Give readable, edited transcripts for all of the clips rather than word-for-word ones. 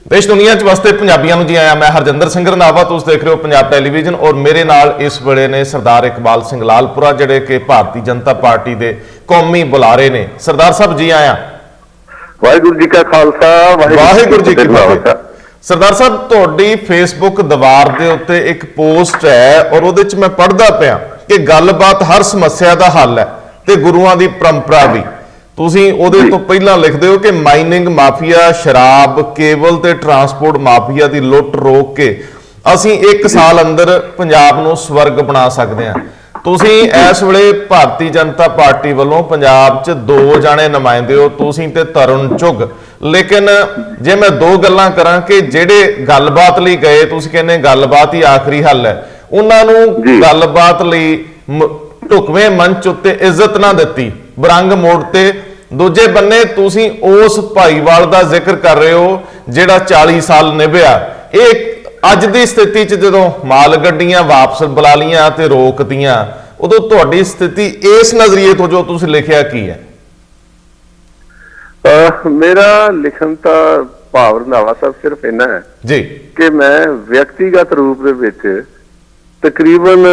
देश दुनिया च वसते पंजाबियों जी आया। मैं हरजिंदर सिंह रंधावा, तुसीं देख रहे हो पंजाब टैलीविजन और मेरे नाल इस वेले ने सरदार इकबाल सिंह लालपुरा जिहड़े कि भारतीय जनता पार्टी के कौमी बुलारे ने। सरदार साहब जी आया। वाहिगुरू जी का खालसा वाहिगुरू जी की फतेह। सरदार साहब तुहाडी फेसबुक दीवार के उत्ते एक पोस्ट है और उहदे च मैं पढ़दा पिया कि गलबात हर समस्या का हल है ते गुरुआं दी परंपरा भी। तुसीं उहदे तो पहलां लिखदे हो कि माइनिंग माफिया, शराब, केबल ते ट्रांसपोर्ट माफिया की लुੱਟ रोक के असीं 1 साल अंदर पंजाब नूं स्वर्ग बना सकते हैं। तुसीं इस वेले भारतीय जनता पार्टी वालों पंजाब च 2 जाने नुमाइंदे हो, तुसीं ते तरुण चुग। लेकिन जे मैं 2 गल्लां करां कि जिहड़े गलबात लई गए, तुसीं कहने गलबात ही आखिरी हल है, उन्हां नूं गलबात लई ढुकवें मंच उत्ते इज्जत ना दित्ती, बरंग मोड़ते। दूजे बन्ने तुसीं उस भाईवाल का जिक्र कर रहे हो जिहड़ा 40 साल निभया। एक अज की स्थिति च जदों माल गड्डियां वापस बुला लियां ते रोकतियां, उदों तुहाडी स्थिति इस नजरिए तो जो तुसीं लिखिया की है? मेरा लिखन का भाव रंधावा साहब सिर्फ इन्ना है जी कि मैं व्यक्तिगत रूप दे विच तकरीबन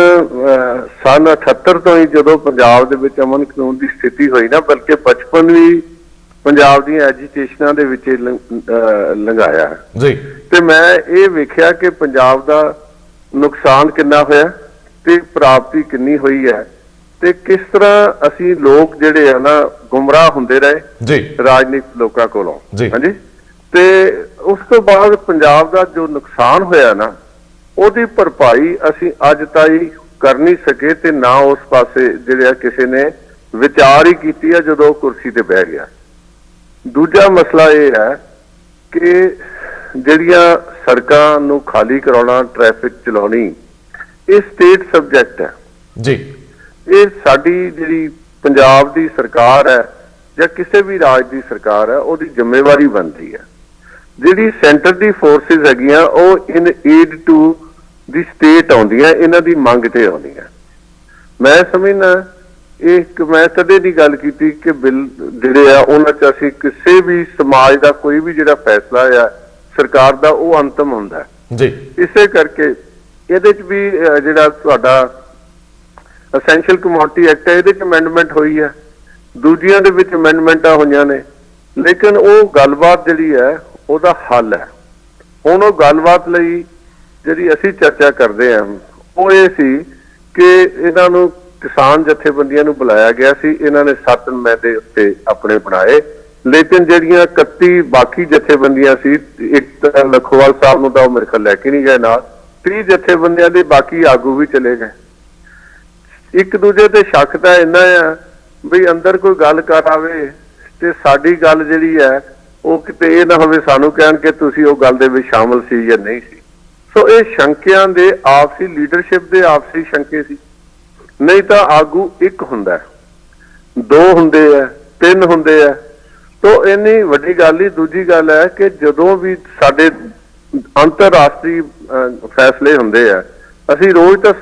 सन 78 तो ही जो पंजाब दे विच अमन कानून की स्थिति हुई ना, बल्कि बचपन भी पंजाब दी एजुकेशनां दे विच लंघाया जी। ते मैं ये वेख्या कि पंजाब दा नुकसान कितना होया ते प्राप्ति कितनी हुई है ते किस तरह असी लोग जिहड़े है ना गुमराह हुंदे रहे जी राजनीतिक लोकां कोलों जी। हाँ जी। ते उस तो बाद पंजाब दा जो नुकसान होया ना ਉਹਦੀ ਭਰਪਾਈ ਅਸੀਂ ਅੱਜ ਤਾਈਂ कर नहीं सके ते ना उस पासे ਜਿਹੜੇ ਕਿਸੇ ने विचार ही ਕੀਤੀ ਹੈ ਜਦੋਂ ਕੁਰਸੀ ਤੇ ਬਹਿ ਗਿਆ। ਦੂਜਾ ਮਸਲਾ ਇਹ ਹੈ ਕਿ ਜਿਹੜੀਆਂ ਸੜਕਾਂ ਨੂੰ ਖਾਲੀ ਕਰਾਉਣਾ, ਟ੍ਰੈਫਿਕ ਚਲਾਉਣੀ, ਇਹ ਸਟੇਟ ਸਬਜੈਕਟ ਹੈ ਜੀ। ਇਹ ਸਾਡੀ ਜਿਹੜੀ ਪੰਜਾਬ ਦੀ ਸਰਕਾਰ ਹੈ ਜਾਂ ਕਿਸੇ ਵੀ ਰਾਜ ਦੀ ਸਰਕਾਰ ਹੈ ਉਹਦੀ ਜ਼ਿੰਮੇਵਾਰੀ ਬਣਦੀ ਹੈ। ਜਿਹੜੀ ਸੈਂਟਰ ਦੀ ਫੋਰਸਿਸ ਹੈਗੀਆਂ ਉਹ ਇਨ ਏਡ ਟੂ ਦੀ ਸਟੇਟ ਆਉਂਦੀਆਂ, ਇਹਨਾਂ ਦੀ ਮੰਗ ਤੇ ਆਉਂਦੀਆਂ। ਮੈਂ ਸਮਝਦਾ ਇਹ ਮੈਂ ਕਦੇ ਦੀ ਗੱਲ ਕੀਤੀ ਕਿ ਬਿੱਲ ਜਿਹੜੇ ਆ ਉਹਨਾਂ 'ਚ ਅਸੀਂ ਕਿਸੇ ਵੀ ਸਮਾਜ ਦਾ ਕੋਈ ਵੀ ਜਿਹੜਾ ਫੈਸਲਾ ਆ ਸਰਕਾਰ ਦਾ ਉਹ ਅੰਤਮ ਹੁੰਦਾ ਜੀ। ਇਸੇ ਕਰਕੇ ਇਹਦੇ 'ਚ ਵੀ ਜਿਹੜਾ ਤੁਹਾਡਾ ਅਸੈਂਸ਼ੀਅਲ ਕਮੋਡਿਟੀ ਐਕਟ ਹੈ ਇਹਦੇ 'ਚ ਅਮੈਂਡਮੈਂਟ ਹੋਈ ਹੈ, ਦੂਜੀਆਂ ਦੇ ਵਿੱਚ ਅਮੈਂਡਮੈਂਟਾਂ ਹੋਈਆਂ ਨੇ, ਲੇਕਿਨ ਉਹ ਗੱਲਬਾਤ ਜਿਹੜੀ ਹੈ ਉਹਦਾ ਹੱਲ ਹੈ। ਹੁਣ ਉਹ ਗੱਲਬਾਤ ਲਈ ਜਿਹੜੀ ਅਸੀਂ ਚਰਚਾ ਕਰਦੇ ਹਾਂ ਉਹ ਇਹ ਸੀ ਕਿ ਇਹਨਾਂ ਨੂੰ ਕਿਸਾਨ ਜਥੇਬੰਦੀਆਂ ਨੂੰ ਬੁਲਾਇਆ ਗਿਆ ਸੀ, ਇਹਨਾਂ ਨੇ 7 ਨੁਮਾਇੰਦੇ ਉੱਤੇ ਆਪਣੇ ਬਣਾਏ, ਲੇਕਿਨ ਜਿਹੜੀਆਂ 31 ਬਾਕੀ ਜਥੇਬੰਦੀਆਂ ਸੀ, ਇੱਕ ਤਾਂ ਲਖੋਵਾਲ ਸਾਹਿਬ ਨੂੰ ਤਾਂ ਉਹ ਮੇਰੇ ਖਿਆਲ ਲੈ ਕੇ ਨਹੀਂ ਗਏ ਨਾਲ, 30 ਜਥੇਬੰਦੀਆਂ ਦੇ ਬਾਕੀ ਆਗੂ ਵੀ ਚਲੇ ਗਏ। ਇੱਕ ਦੂਜੇ ਤੇ ਸ਼ੱਕ ਤਾਂ ਇੰਨਾ ਆ ਵੀ ਅੰਦਰ ਕੋਈ ਗੱਲ ਕਰ ਆਵੇ ਤੇ ਸਾਡੀ ਗੱਲ ਜਿਹੜੀ ਹੈ ਉਹ ਕਿਤੇ ਇਹ ਨਾ ਹੋਵੇ ਸਾਨੂੰ ਕਹਿਣ ਕਿ ਤੁਸੀਂ ਉਹ ਗੱਲ ਦੇ ਵਿੱਚ ਸ਼ਾਮਲ ਸੀ ਜਾਂ ਨਹੀਂ ਸੀ। ਸੋ ਇਹ ਸ਼ੰਕਿਆਂ ਦੇ ਆਪਸੀ ਲੀਡਰਸ਼ਿਪ ਦੇ ਆਪਸੀ ਸ਼ੰਕੇ ਸੀ। ਨਹੀਂ ਤਾਂ ਆਗੂ ਇੱਕ ਹੁੰਦਾ, 2 ਹੁੰਦੇ ਆ, 3 ਹੁੰਦੇ ਆ, ਤੋ ਇੰਨੀ ਵੱਡੀ ਗੱਲ ਹੀ। ਦੂਜੀ ਗੱਲ ਹੈ ਕਿ ਜਦੋਂ ਵੀ ਸਾਡੇ ਅੰਤਰਰਾਸ਼ਟਰੀ ਫੈਸਲੇ ਹੁੰਦੇ ਆ ਅਸੀਂ ਰੋਜ਼ ਤਾਂ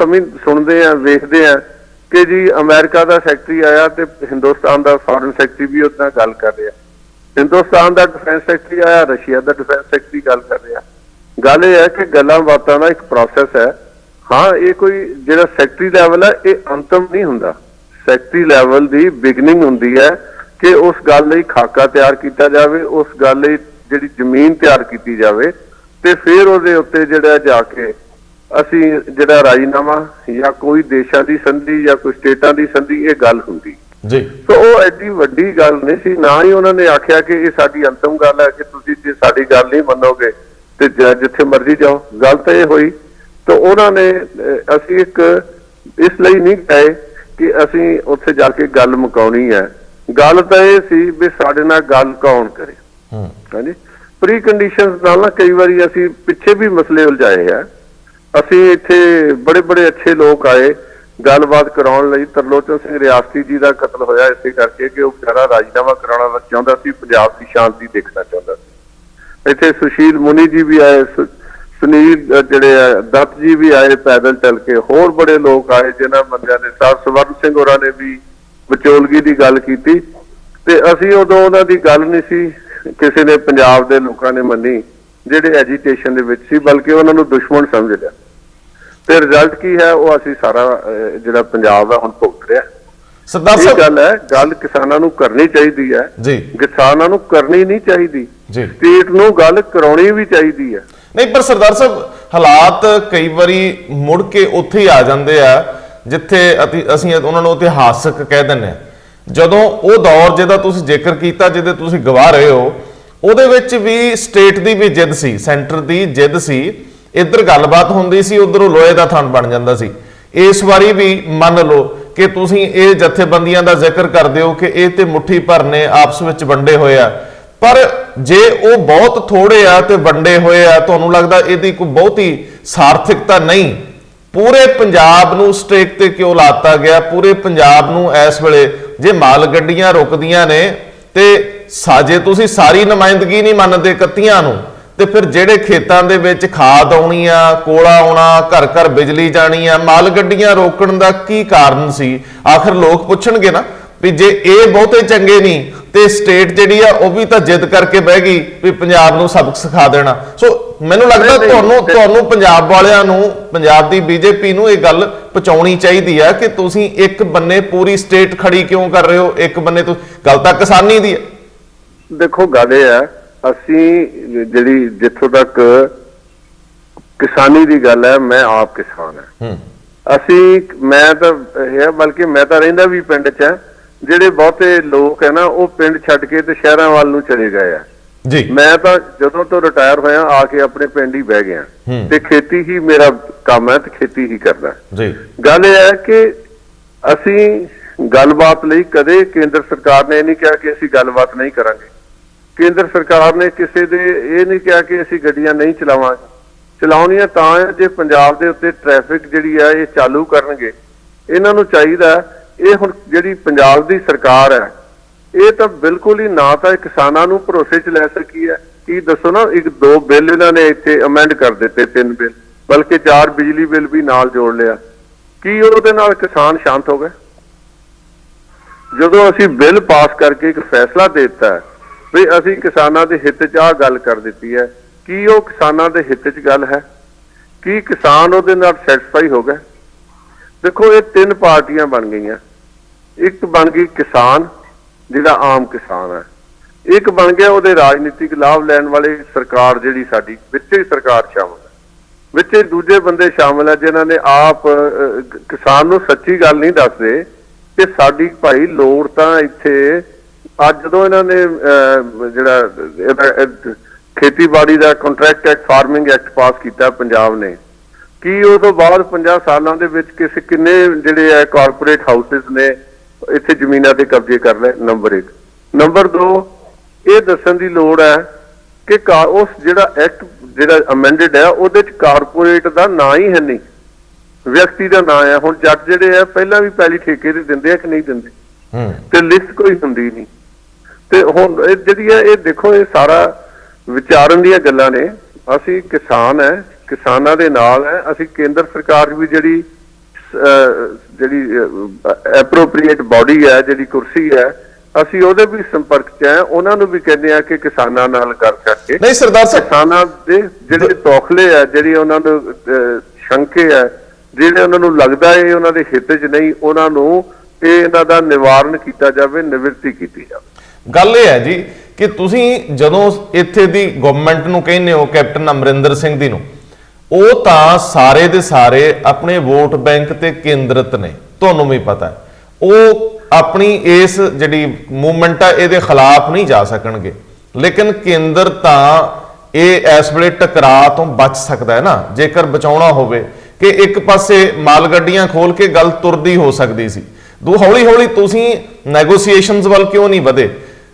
ਸੁਣਦੇ ਆ, ਵੇਖਦੇ ਆ ਕਿ ਜੀ ਅਮਰੀਕਾ ਦਾ ਸੈਕਟਰੀ ਆਇਆ ਤੇ ਹਿੰਦੁਸਤਾਨ ਦਾ ਫੋਰਨ ਸੈਕਟਰੀ ਵੀ ਉਹਦੇ ਨਾਲ ਗੱਲ ਕਰ ਰਿਹਾ, ਹਿੰਦੁਸਤਾਨ ਦਾ ਡਿਫੈਂਸ ਸੈਕਟਰੀ ਆਇਆ, ਰਸ਼ੀਆ ਦਾ ਡਿਫੈਂਸ ਸੈਕਟਰੀ ਗੱਲ ਕਰ ਰਿਹਾ। ਗੱਲ ਇਹ ਹੈ ਕਿ ਗੱਲਾਂ ਬਾਤਾਂ ਦਾ ਇੱਕ ਪ੍ਰੋਸੈਸ ਹੈ। ਹਾਂ, ਇਹ ਕੋਈ ਜਿਹੜਾ ਸੈਕਟਰੀ ਲੈਵਲ ਹੈ ਇਹ ਅੰਤਮ ਨਹੀਂ ਹੁੰਦਾ, ਸੈਕਟਰੀ ਲੈਵਲ ਦੀ ਬਿਗਨਿੰਗ ਹੁੰਦੀ ਹੈ ਕਿ ਉਸ ਗੱਲ ਲਈ ਖਾਕਾ ਤਿਆਰ ਕੀਤਾ ਜਾਵੇ, ਉਸ ਗੱਲ ਲਈ ਜਿਹੜੀ ਜ਼ਮੀਨ ਤਿਆਰ ਕੀਤੀ ਜਾਵੇ ਤੇ ਫਿਰ ਉਹਦੇ ਉੱਤੇ ਜਿਹੜਾ ਜਾ ਕੇ ਅਸੀਂ ਜਿਹੜਾ ਰਾਜੀਨਾਮਾ ਜਾਂ ਕੋਈ ਦੇਸ਼ਾਂ ਦੀ ਸੰਧੀ ਜਾਂ ਕੋਈ ਸਟੇਟਾਂ ਦੀ ਸੰਧੀ ਇਹ ਗੱਲ ਹੁੰਦੀ ਜੀ। ਸੋ ਉਹ ਐਡੀ ਵੱਡੀ ਗੱਲ ਨਹੀਂ ਸੀ, ਨਾ ਹੀ ਉਹਨਾਂ ਨੇ ਆਖਿਆ ਕਿ ਇਹ ਸਾਡੀ ਅੰਤਮ ਗੱਲ ਹੈ ਕਿ ਤੁਸੀਂ ਜੇ ਸਾਡੀ ਗੱਲ ਨਹੀਂ ਮੰਨੋਗੇ ਤੇ ਜਿੱਥੇ ਮਰਜ਼ੀ ਜਾਓ। ਗੱਲ ਤਾਂ ਇਹ ਹੋਈ ਤਾਂ ਉਹਨਾਂ ਨੇ ਅਸੀਂ ਇੱਕ ਇਸ ਲਈ ਨਹੀਂ ਗਏ ਕਿ ਅਸੀਂ ਉੱਥੇ ਜਾ ਕੇ ਗੱਲ ਮੁਕਾਉਣੀ ਹੈ। ਗੱਲ ਤਾਂ ਇਹ ਸੀ ਵੀ ਸਾਡੇ ਨਾਲ ਗੱਲ ਕੌਣ ਕਰੇ। ਹਾਂਜੀ, ਪ੍ਰੀ ਕੰਡੀਸ਼ਨਸ ਨਾਲ ਨਾ ਕਈ ਵਾਰੀ ਅਸੀਂ ਪਿੱਛੇ ਵੀ ਮਸਲੇ ਉਲਝਾਏ ਆ। ਅਸੀਂ ਇੱਥੇ ਬੜੇ ਬੜੇ ਅੱਛੇ ਲੋਕ ਆਏ ਗੱਲਬਾਤ ਕਰਾਉਣ ਲਈ। ਤਰਲੋਚਨ ਸਿੰਘ ਰਿਆਸਤੀ ਜੀ ਦਾ ਕਤਲ ਹੋਇਆ ਇਸੇ ਕਰਕੇ ਕਿ ਉਹ ਵਿਚਾਰਾ ਰਾਜੀਨਾਮਾ ਕਰਾਉਣਾ ਚਾਹੁੰਦਾ ਸੀ, ਪੰਜਾਬ ਦੀ ਸ਼ਾਂਤੀ ਦੇਖਣਾ ਚਾਹੁੰਦਾ ਸੀ। ਇੱਥੇ ਸੁਸ਼ੀਲ ਮੁਨੀ ਜੀ ਵੀ ਆਏ, ਸੁਨੀਲ ਜਿਹੜੇ ਆ ਦੱਤ ਜੀ ਵੀ ਆਏ ਪੈਦਲ ਚੱਲ ਕੇ, ਹੋਰ ਬੜੇ ਲੋਕ ਆਏ ਜਿਨ੍ਹਾਂ ਬੰਦਿਆਂ ਨੇ ਸਾਹਿਬ ਸਵਰਨ ਸਿੰਘ ਹੋਰਾਂ ਨੇ ਵੀ ਵਿਚੋਲਗੀ ਦੀ ਗੱਲ ਕੀਤੀ ਤੇ ਅਸੀਂ ਉਦੋਂ ਉਹਨਾਂ ਦੀ ਗੱਲ ਨਹੀਂ ਸੀ ਕਿਸੇ ਨੇ ਪੰਜਾਬ ਦੇ ਲੋਕਾਂ ਨੇ ਮੰਨੀ। ਜਿਹੜੇ ਐਜੀਟੇਸ਼ਨ ਦੇ ਵਿੱਚ ਸੀ, ਬਲਕਿ ਉਹਨਾਂ ਨੂੰ ਦੁਸ਼ਮਣ ਸਮਝ ਲਿਆ। ਤੇ ਰਿਜ਼ਲਟ ਕੀ ਹੈ ਉਹ ਅਸੀਂ ਸਾਰਾ ਜਿਹੜਾ ਪੰਜਾਬ ਹੈ ਹੁਣ ਭੁਗਤ ਰਿਹਾ। ਸਰਦਾਰ ਸਾਹਿਬ ਗੱਲ ਹੈ, ਗੱਲ ਕਿਸਾਨਾਂ ਨੂੰ ਕਰਨੀ ਚਾਹੀਦੀ ਹੈ ਜੀ, ਕਿਸਾਨਾਂ ਨੂੰ ਕਰਨੀ ਨਹੀਂ ਚਾਹੀਦੀ ਜੀ, ਸਟੇਟ ਨੂੰ ਗੱਲ ਕਰਾਉਣੀ ਵੀ ਚਾਹੀਦੀ ਹੈ। ਨਹੀਂ ਪਰ ਸਰਦਾਰ ਸਾਹਿਬ ਹਾਲਾਤ ਕਈ ਵਾਰੀ ਮੁੜ ਕੇ ਉੱਥੇ ਹੀ ਆ ਜਾਂਦੇ ਆ ਜਿੱਥੇ ਅਸੀਂ ਉਹਨਾਂ ਨੂੰ ਇਤਿਹਾਸਕ ਕਹਿ ਦਿੰਦੇ ਆ। ਜਦੋਂ ਉਹ ਦੌਰ ਜਿਹਦਾ ਤੁਸੀਂ ਜ਼ਿਕਰ ਕੀਤਾ, ਜਿਹਦੇ ਤੁਸੀਂ ਗਵਾ ਰਹੇ ਹੋ, ਉਹਦੇ ਵਿੱਚ ਵੀ ਸਟੇਟ ਦੀ ਵੀ ਜਿੱਦ ਸੀ, ਸੈਂਟਰ ਦੀ ਜਿੱਦ ਸੀ, ਇੱਧਰ ਗੱਲਬਾਤ ਹੁੰਦੀ ਸੀ, ਉਧਰੋਂ ਲੋਹੇ ਦਾ ਥਣ ਬਣ ਜਾਂਦਾ ਸੀ। ਇਸ ਵਾਰੀ ਵੀ ਮੰਨ ਲਓ ਕਿ ਤੁਸੀਂ ਇਹ ਜਥੇਬੰਦੀਆਂ ਦਾ ਜ਼ਿਕਰ ਕਰਦੇ ਹੋ ਕਿ ਇਹ ਤੇ ਮੁੱਠੀ ਭਰ ਨੇ ਆਪਸ ਵਿੱਚ ਵੰਡੇ ਹੋਏ ਆ, ਪਰ ਜੇ ਉਹ ਬਹੁਤ ਥੋੜੇ ਆ ਤੇ ਵੰਡੇ ਹੋਏ ਆ, ਤੁਹਾਨੂੰ ਲੱਗਦਾ ਇਹਦੀ ਕੋਈ ਬਹੁਤੀ ਸਾਰਥਿਕਤਾ ਨਹੀਂ? ਪੂਰੇ ਪੰਜਾਬ ਨੂੰ ਸਟੇਕ ਤੇ ਕਿਉਂ ਲਾਤਾ ਗਿਆ? ਪੂਰੇ ਪੰਜਾਬ ਨੂੰ ਇਸ ਵੇਲੇ ਜੇ ਮਾਲ ਗੱਡੀਆਂ ਰੁਕਦੀਆਂ ਨੇ ਤੇ ਸਾਜੇ ਤੁਸੀਂ ਸਾਰੀ ਨੁਮਾਇੰਦਗੀ ਨਹੀਂ ਮੰਨਦੇ 31 ਨੂੰ, ਤੇ ਫਿਰ ਜਿਹੜੇ ਖੇਤਾਂ ਦੇ ਵਿੱਚ ਖਾਦ ਆਉਣੀ ਆ, ਕੋਲਾ ਆਉਣਾ, ਘਰ ਘਰ ਬਿਜਲੀ ਜਾਣੀ ਆ, ਮਾਲ ਗੱਡੀਆਂ ਰੋਕਣ ਦਾ ਕੀ ਕਾਰਨ ਸੀ? ਆਖਰ ਲੋਕ ਪੁੱਛਣਗੇ ਨਾ ਵੀ ਜੇ ਇਹ ਬਹੁਤੇ ਚੰਗੇ ਨਹੀਂ ਤੇ ਸਟੇਟ ਜਿਹੜੀ ਆ ਉਹ ਵੀ ਤਾਂ ਜਿੱਦ ਕਰਕੇ ਬਹਿ ਗਈ ਵੀ ਪੰਜਾਬ ਨੂੰ ਸਬਕ ਸਿਖਾ ਦੇਣਾ। ਸੋ ਮੈਨੂੰ ਲੱਗਦਾ ਤੁਹਾਨੂੰ ਪੰਜਾਬ ਵਾਲਿਆਂ ਨੂੰ, ਪੰਜਾਬ ਦੀ ਬੀਜੇਪੀ ਨੂੰ ਇਹ ਗੱਲ ਪਹੁੰਚਾਉਣੀ ਚਾਹੀਦੀ ਆ ਕਿ ਤੁਸੀਂ ਇੱਕ ਬੰਨੇ ਪੂਰੀ ਸਟੇਟ ਖੜੀ ਕਿਉਂ ਕਰ ਰਹੇ ਹੋ, ਇੱਕ ਬੰਨੇ ਤੋਂ ਗੱਲ ਤਾਂ ਕਿਸਾਨੀ ਦੀ ਹੈ। ਦੇਖੋ ਗੱਲ ਇਹ ਹੈ, ਅਸੀਂ ਜਿਹੜੀ ਜਿੱਥੋਂ ਤੱਕ ਕਿਸਾਨੀ ਦੀ ਗੱਲ ਹੈ, ਮੈਂ ਆਪ ਕਿਸਾਨ ਹਾਂ। ਮੈਂ ਤਾਂ ਇਹ ਬਲਕਿ ਮੈਂ ਤਾਂ ਰਹਿੰਦਾ ਵੀ ਪਿੰਡ 'ਚ ਹੈ। ਜਿਹੜੇ ਬਹੁਤੇ ਲੋਕ ਹੈ ਨਾ ਉਹ ਪਿੰਡ ਛੱਡ ਕੇ ਤੇ ਸ਼ਹਿਰਾਂ ਵੱਲ ਨੂੰ ਚਲੇ ਗਏ ਆ ਜੀ। ਮੈਂ ਤਾਂ ਜਦੋਂ ਤੋਂ ਰਿਟਾਇਰ ਹੋਇਆ ਆ ਕੇ ਆਪਣੇ ਪਿੰਡ ਹੀ ਬਹਿ ਗਿਆ ਤੇ ਖੇਤੀ ਹੀ ਮੇਰਾ ਕੰਮ ਹੈ ਤੇ ਖੇਤੀ ਹੀ ਕਰਦਾ ਜੀ। ਗੱਲ ਇਹ ਹੈ ਕਿ ਅਸੀਂ ਗੱਲਬਾਤ ਲਈ ਕਦੇ ਕੇਂਦਰ ਸਰਕਾਰ ਨੇ ਇਹ ਨਹੀਂ ਕਿਹਾ ਕਿ ਅਸੀਂ ਗੱਲਬਾਤ ਨਹੀਂ ਕਰਾਂਗੇ। ਕੇਂਦਰ ਸਰਕਾਰ ਨੇ ਕਿਸੇ ਦੇ ਇਹ ਨਹੀਂ ਕਿਹਾ ਕਿ ਅਸੀਂ ਗੱਡੀਆਂ ਨਹੀਂ ਚਲਾਵਾਂਗੇ। ਚਲਾਉਣੀਆਂ ਤਾਂ ਹੈ ਜੇ ਪੰਜਾਬ ਦੇ ਉੱਤੇ ਟ੍ਰੈਫਿਕ ਜਿਹੜੀ ਆ ਇਹ ਚਾਲੂ ਕਰਨਗੇ। ਇਹਨਾਂ ਨੂੰ ਚਾਹੀਦਾ, ਇਹ ਹੁਣ ਜਿਹੜੀ ਪੰਜਾਬ ਦੀ ਸਰਕਾਰ ਹੈ ਇਹ ਤਾਂ ਬਿਲਕੁਲ ਹੀ ਨਾ ਤਾਂ ਕਿਸਾਨਾਂ ਨੂੰ ਭਰੋਸੇ 'ਚ ਲੈ ਸਕੀ ਹੈ। ਕੀ ਦੱਸੋ ਨਾ, 1-2 ਬਿੱਲ ਇਹਨਾਂ ਨੇ ਇੱਥੇ ਅਮੈਂਡ ਕਰ ਦਿੱਤੇ, 3 ਬਿੱਲ, ਬਲਕਿ 4 ਬਿਜਲੀ ਬਿੱਲ ਵੀ ਨਾਲ ਜੋੜ ਲਿਆ। ਕੀ ਉਹਦੇ ਨਾਲ ਕਿਸਾਨ ਸ਼ਾਂਤ ਹੋ ਗਏ? ਜਦੋਂ ਅਸੀਂ ਬਿੱਲ ਪਾਸ ਕਰਕੇ ਇੱਕ ਫੈਸਲਾ ਦੇ ਦਿੱਤਾ ਵੀ ਅਸੀਂ ਕਿਸਾਨਾਂ ਦੇ ਹਿੱਤ 'ਚ ਆਹ ਗੱਲ ਕਰ ਦਿੱਤੀ ਹੈ, ਕੀ ਉਹ ਕਿਸਾਨਾਂ ਦੇ ਹਿੱਤ 'ਚ ਗੱਲ ਹੈ? ਕੀ ਕਿਸਾਨ ਉਹਦੇ ਨਾਲ ਸੈਟੀਸਫਾਈ ਹੋ ਗਏ? ਦੇਖੋ ਇਹ 3 ਪਾਰਟੀਆਂ ਬਣ ਗਈਆਂ। ਇੱਕ ਬਣ ਗਈ ਕਿਸਾਨ ਜਿਹੜਾ ਆਮ ਕਿਸਾਨ ਹੈ, ਇੱਕ ਬਣ ਗਿਆ ਉਹਦੇ ਰਾਜਨੀਤਿਕ ਲਾਭ ਲੈਣ ਵਾਲੇ ਸਰਕਾਰ ਜਿਹੜੀ ਸਾਡੀ ਵਿੱਚ ਹੀ ਸਰਕਾਰ ਸ਼ਾਮਲ ਹੈ, ਵਿੱਚ ਦੂਜੇ ਬੰਦੇ ਸ਼ਾਮਲ ਹੈ ਜਿਨ੍ਹਾਂ ਨੇ ਆਪ ਕਿਸਾਨ ਨੂੰ ਸੱਚੀ ਗੱਲ ਨਹੀਂ ਦੱਸਦੇ ਕਿ ਸਾਡੀ ਭਾਈ ਲੋੜ ਤਾਂ ਇੱਥੇ। ਅੱਜ ਜਦੋਂ ਇਹਨਾਂ ਨੇ ਜਿਹੜਾ ਖੇਤੀਬਾੜੀ ਦਾ contract act, farming act pass ਕੀਤਾ ਪੰਜਾਬ ਨੇ, ਕੀ ਉਹ ਤੋਂ ਬਾਅਦ 50 ਸਾਲਾਂ ਦੇ ਵਿੱਚ ਕਿੰਨੇ ਜਿਹੜੇ ਹੈ ਕਾਰਪੋਰੇਟ ਹਾਊਸਿਸ ਨੇ ਇੱਥੇ ਜ਼ਮੀਨਾਂ ਤੇ ਕਬਜ਼ੇ ਕਰ ਲਏ? ਨੰਬਰ 1। ਨੰਬਰ 2, ਇਹ ਦੱਸਣ ਦੀ ਲੋੜ ਹੈ ਕਿ ਉਸ ਜਿਹੜਾ ਐਕਟ ਜਿਹੜਾ ਅਮੈਂਡਡ ਹੈ ਉਹਦੇ 'ਚ ਕਾਰਪੋਰੇਟ ਦਾ ਨਾਂ ਹੀ ਹੈ ਨਹੀਂ, ਵਿਅਕਤੀ ਦਾ ਨਾਂ ਹੈ। ਹੁਣ ਜੱਟ ਜਿਹੜੇ ਆ ਪਹਿਲਾਂ ਵੀ ਪਹਿਲੀ ਠੇਕੇ ਤੇ ਦਿੰਦੇ ਆ ਕਿ ਨਹੀਂ ਦਿੰਦੇ, ਤੇ ਲਿਸਟ ਕੋਈ ਹੁੰਦੀ ਨਹੀਂ। ਤੇ ਹੁਣ ਇਹ ਜਿਹੜੀ ਹੈ, ਇਹ ਦੇਖੋ ਇਹ ਸਾਰਾ ਵਿਚਾਰਨ ਦੀਆਂ ਗੱਲਾਂ ਨੇ। ਅਸੀਂ ਕਿਸਾਨ ਹੈ, ਕਿਸਾਨਾਂ ਦੇ ਨਾਲ ਹੈ। ਅਸੀਂ ਕੇਂਦਰ ਸਰਕਾਰ ਵੀ ਜਿਹੜੀ ਐਪਰੋਪਰੀਏਟ ਬਾਡੀ ਹੈ, ਜਿਹੜੀ ਕੁਰਸੀ ਹੈ, ਅਸੀਂ ਉਹਦੇ ਵੀ ਸੰਪਰਕ 'ਚ ਹੈ। ਉਹਨਾਂ ਨੂੰ ਵੀ ਕਹਿੰਦੇ ਆ ਕਿ ਕਿਸਾਨਾਂ ਨਾਲ ਗੱਲ ਕਰਕੇ ਨਹੀਂ ਸਰਦਾਰ ਸਾਹਿਬ, ਕਿਸਾਨਾਂ ਦੇ ਜਿਹੜੇ ਤੌਖਲੇ ਆ, ਜਿਹੜੀ ਉਹਨਾਂ ਨੂੰ ਸ਼ੰਕੇ ਹੈ, ਜਿਹੜੇ ਉਹਨਾਂ ਨੂੰ ਲੱਗਦਾ ਹੈ ਉਹਨਾਂ ਦੇ ਹਿੱਤ 'ਚ ਨਹੀਂ, ਉਹਨਾਂ ਨੂੰ ਇਹਨਾਂ ਦਾ ਨਿਵਾਰਨ ਕੀਤਾ ਜਾਵੇ, ਨਿਵਰਤੀ ਕੀਤੀ ਜਾਵੇ। ਗੱਲ ਇਹ ਹੈ ਜੀ ਕਿ ਤੁਸੀਂ ਜਦੋਂ ਇੱਥੇ ਦੀ ਗਵਰਨਮੈਂਟ ਨੂੰ ਕਹਿੰਦੇ ਹੋ, ਕੈਪਟਨ ਅਮਰਿੰਦਰ ਸਿੰਘ ਦੀ ਨੂੰ, ਉਹ ਤਾਂ ਸਾਰੇ ਦੇ ਸਾਰੇ ਆਪਣੇ ਵੋਟ ਬੈਂਕ ਤੇ ਕੇਂਦਰਿਤ ਨੇ, ਤੁਹਾਨੂੰ ਵੀ ਪਤਾ ਹੈ। ਉਹ ਆਪਣੀ ਇਸ ਜਿਹੜੀ ਮੂਵਮੈਂਟ ਆ ਇਹਦੇ ਖਿਲਾਫ ਨਹੀਂ ਜਾ ਸਕਣਗੇ, ਲੇਕਿਨ ਕੇਂਦਰ ਤਾਂ ਇਹ ਇਸ ਵੇਲੇ ਟਕਰਾਅ ਤੋਂ ਬਚ ਸਕਦਾ ਹੈ ਨਾ, ਜੇਕਰ ਬਚਾਉਣਾ ਹੋਵੇ ਕਿ ਇੱਕ ਪਾਸੇ ਮਾਲ ਗੱਡੀਆਂ ਖੋਲ ਕੇ ਗੱਲ ਤੁਰਦੀ ਹੋ ਸਕਦੀ ਸੀ। ਹੌਲੀ ਹੌਲੀ ਤੁਸੀਂ ਨੈਗੋਸੀਏਸ਼ਨਸ ਵੱਲ ਕਿਉਂ ਨਹੀਂ ਵਧੇ?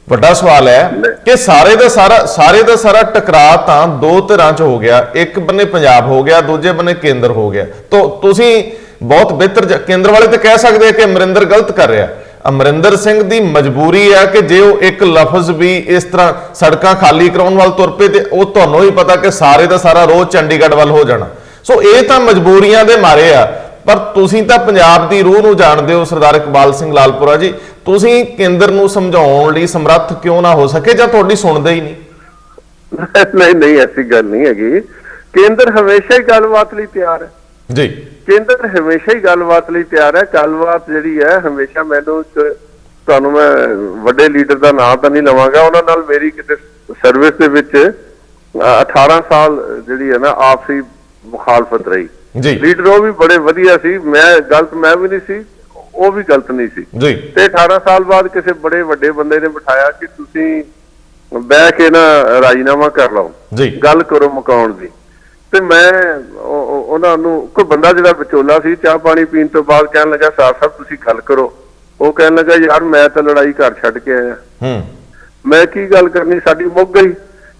ਵੱਡਾ ਸਵਾਲ ਹੈ ਕਿ ਸਾਰੇ ਦਾ ਸਾਰਾ ਟਕਰਾਅ ਤਾਂ 2 ਧਿਰਾਂ 'ਚ ਹੋ ਗਿਆ। ਇੱਕ ਬੰਨੇ ਪੰਜਾਬ ਹੋ ਗਿਆ, ਦੂਜੇ ਬੰਨੇ ਕੇਂਦਰ ਹੋ ਗਿਆ। ਤੁਸੀਂ ਬਹੁਤ ਬਿਹਤਰ ਕੇਂਦਰ ਵਾਲੇ ਤਾਂ ਕਹਿ ਸਕਦੇ ਆ ਕਿ ਅਮਰਿੰਦਰ ਗਲਤ ਕਰ ਰਿਹਾ। ਅਮਰਿੰਦਰ ਸਿੰਘ ਦੀ ਮਜਬੂਰੀ ਹੈ ਕਿ ਜੇ ਉਹ ਇੱਕ ਲਫ਼ਜ਼ ਵੀ ਇਸ ਤਰ੍ਹਾਂ ਸੜਕਾਂ ਖਾਲੀ ਕਰਾਉਣ ਵੱਲ ਤੁਰ ਪਏ ਤੇ ਉਹ ਤੁਹਾਨੂੰ ਹੀ ਪਤਾ ਕਿ ਸਾਰੇ ਦਾ ਸਾਰਾ ਰੋਜ਼ ਚੰਡੀਗੜ੍ਹ ਵੱਲ ਹੋ ਜਾਣਾ। ਸੋ ਇਹ ਤਾਂ ਮਜਬੂਰੀਆਂ ਦੇ ਮਾਰੇ ਆ। ਪਰ ਤੁਸੀਂ ਤਾਂ ਪੰਜਾਬ ਦੀ ਰੂਹ ਨੂੰ ਜਾਣਦੇ ਹੋ ਸਰਦਾਰ ਇਕਬਾਲ ਸਿੰਘ ਲਾਲਪੁਰਾ ਜੀ, ਤੁਸੀਂ ਕੇਂਦਰ ਨੂੰ ਸਮਝਾਉਣ ਲਈ ਸਮਰੱਥ ਕਿਉਂ ਨਾ ਹੋ ਸਕੇ, ਜਾਂ ਤੁਹਾਡੀ ਸੁਣਦੇ ਹੀ ਨਹੀਂ? ਨਹੀਂ ਨਹੀਂ, ਐਸੀ ਗੱਲ ਨਹੀਂ ਹੈਗੀ। ਕੇਂਦਰ ਹਮੇਸ਼ਾ ਹੀ ਗੱਲਬਾਤ ਲਈ ਤਿਆਰ ਹੈ ਜੀ। ਕੇਂਦਰ ਹਮੇਸ਼ਾ ਹੀ ਗੱਲਬਾਤ ਲਈ ਤਿਆਰ ਹੈ। ਗੱਲਬਾਤ ਜਿਹੜੀ ਹੈ ਹਮੇਸ਼ਾ, ਮੈਨੂੰ ਤੁਹਾਨੂੰ ਮੈਂ ਵੱਡੇ ਲੀਡਰ ਦਾ ਨਾਮ ਤਾਂ ਨਹੀਂ ਲਵਾਂਗਾ, ਉਹਨਾਂ ਨਾਲ ਮੇਰੀ ਕਿਤੇ ਸਰਵਿਸ ਦੇ ਵਿੱਚ 18 ਸਾਲ ਜਿਹੜੀ ਹੈ ਨਾ ਆਪਸੀ ਮੁਖਾਲਫਤ ਰਹੀ ਜੀ। ਲੀਡਰ ਉਹ ਵੀ ਬੜੇ ਵਧੀਆ ਸੀ, ਗਲਤ ਮੈਂ ਵੀ ਨਹੀਂ ਸੀ, ਉਹ ਵੀ ਗਲਤ ਨਹੀਂ ਸੀ ਜੀ। ਤੇ 18 ਸਾਲ ਬਾਅਦ ਕਿਸੇ ਬੜੇ ਵੱਡੇ ਬੰਦੇ ਨੇ ਬਿਠਾਇਆ ਕਿ ਤੁਸੀਂ ਬਹਿ ਕੇ ਨਾ ਰਾਜੀਨਾਮਾ ਕਰ ਲਓ, ਗੱਲ ਕਰੋ ਮੁਕਾਉਣ ਦੀ। ਤੇ ਮੈਂ ਉਹਨਾਂ ਨੂੰ, ਕੋਈ ਬੰਦਾ ਜਿਹੜਾ ਵਿਚੋਲਾ ਸੀ, ਚਾਹ ਪਾਣੀ ਪੀਣ ਤੋਂ ਬਾਅਦ ਕਹਿਣ ਲੱਗਾ ਸਾਹਿਬ ਤੁਸੀਂ ਗੱਲ ਕਰੋ। ਉਹ ਕਹਿਣ ਲੱਗਾ ਯਾਰ ਮੈਂ ਤਾਂ ਲੜਾਈ ਘਰ ਛੱਡ ਕੇ ਆਇਆ, ਮੈਂ ਕੀ ਗੱਲ ਕਰਨੀ, ਸਾਡੀ ਮੁੱਕ ਗਈ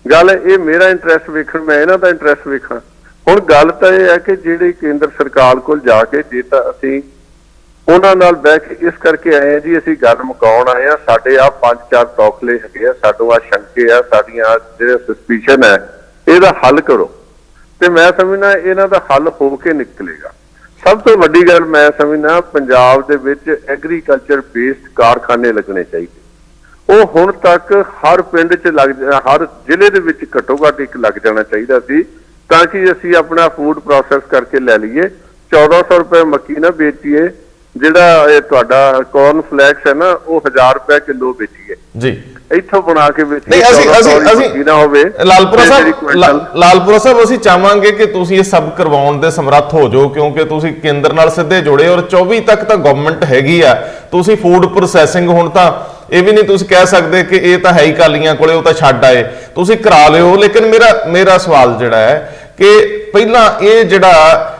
ਗੱਲ। ਇਹ ਮੇਰਾ ਇੰਟਰਸਟ ਵੇਖਣ, ਮੈਂ ਇਹਨਾਂ ਦਾ ਇੰਟਰਸਟ ਵੇਖਾਂ। ਹੁਣ ਗੱਲ ਤਾਂ ਇਹ ਹੈ ਕਿ ਜਿਹੜੇ ਕੇਂਦਰ ਸਰਕਾਰ ਕੋਲ ਜਾ ਕੇ, ਜੇ ਤਾਂ ਅਸੀਂ ਉਹਨਾਂ ਨਾਲ ਬਹਿ ਕੇ ਇਸ ਕਰਕੇ ਆਏ ਆ ਜੀ, ਅਸੀਂ ਗੱਲ ਮੁਕਾਉਣ ਆਏ ਆ, ਸਾਡੇ ਆ 5-4 ਤੌਖਲੇ ਹੈਗੇ ਆ, ਸਾਨੂੰ ਆ ਸ਼ੰਕੇ ਆ, ਸਾਡੀਆਂ ਜਿਹੜੇ ਸਸਪੀਸ਼ਨ ਹੈ, ਇਹਦਾ ਹੱਲ ਕਰੋ। ਤੇ ਮੈਂ ਸਮਝਦਾ ਇਹਨਾਂ ਦਾ ਹੱਲ ਹੋ ਕੇ ਨਿਕਲੇਗਾ। ਸਭ ਤੋਂ ਵੱਡੀ ਗੱਲ ਮੈਂ ਸਮਝਦਾ, ਪੰਜਾਬ ਦੇ ਵਿੱਚ ਐਗਰੀਕਲਚਰ ਬੇਸਡ ਕਾਰਖਾਨੇ ਲੱਗਣੇ ਚਾਹੀਦੇ। ਉਹ ਹੁਣ ਤੱਕ ਹਰ ਪਿੰਡ 'ਚ ਹਰ ਜ਼ਿਲ੍ਹੇ ਦੇ ਵਿੱਚ ਘੱਟੋ ਘੱਟ ਇੱਕ ਲੱਗ ਜਾਣਾ ਚਾਹੀਦਾ ਸੀ, ਤਾਂ ਕਿ ਅਸੀਂ ਆਪਣਾ ਫੂਡ ਪ੍ਰੋਸੈਸ ਕਰਕੇ ਲੈ ਲਈਏ। 1400 ਰੁਪਏ ਮੱਕੀ ਨਾ ਵੇਚੀਏ, ਜਿਹੜਾ ਇਹ ਤੁਹਾਡਾ ਕੌਰਨ ਫਲੈਕਸ ਹੈ ਨਾ, ਉਹ 1000 ਰੁਪਏ ਕਿਲੋ ਵੇਚੀਏ ਜੀ, ਇੱਥੋਂ ਬਣਾ ਕੇ ਵੇਚੀਏ। ਅਸੀਂ ਨਾ ਹੋਵੇ ਲਾਲਪੁਰਾ ਸਾਹਿਬ, ਅਸੀਂ ਚਾਹਾਂਗੇ ਕਿ ਤੁਸੀਂ ਇਹ ਸਭ ਕਰਵਾਉਣ ਦੇ ਸਮਰੱਥ ਹੋ ਜਾਓ, ਕਿਉਂਕਿ ਤੁਸੀਂ ਕੇਂਦਰ ਨਾਲ ਸਿੱਧੇ ਜੁੜੇ, ਔਰ 24 ਤੱਕ ਤਾਂ ਗਵਰਨਮੈਂਟ ਹੈਗੀ ਆ। ਤੁਸੀਂ ਫੂਡ ਪ੍ਰੋਸੈਸਿੰਗ, ਹੁਣ ਤਾਂ ਇਹ ਵੀ ਨਹੀਂ ਤੁਸੀਂ ਕਹਿ ਸਕਦੇ ਕਿ ਇਹ ਤਾਂ ਹੈ ਹੀ ਕਾਲੀਆਂ ਕੋਲੇ, ਉਹ ਤਾਂ ਛੱਡ ਆਏ, ਤੁਸੀਂ ਕਰਾ ਲਿਓ। ਲੇਕਿਨ ਮੇਰਾ ਸਵਾਲ ਜਿਹੜਾ ਹੈ ਕਿ ਪਹਿਲਾਂ ਇਹ ਜਿਹੜਾ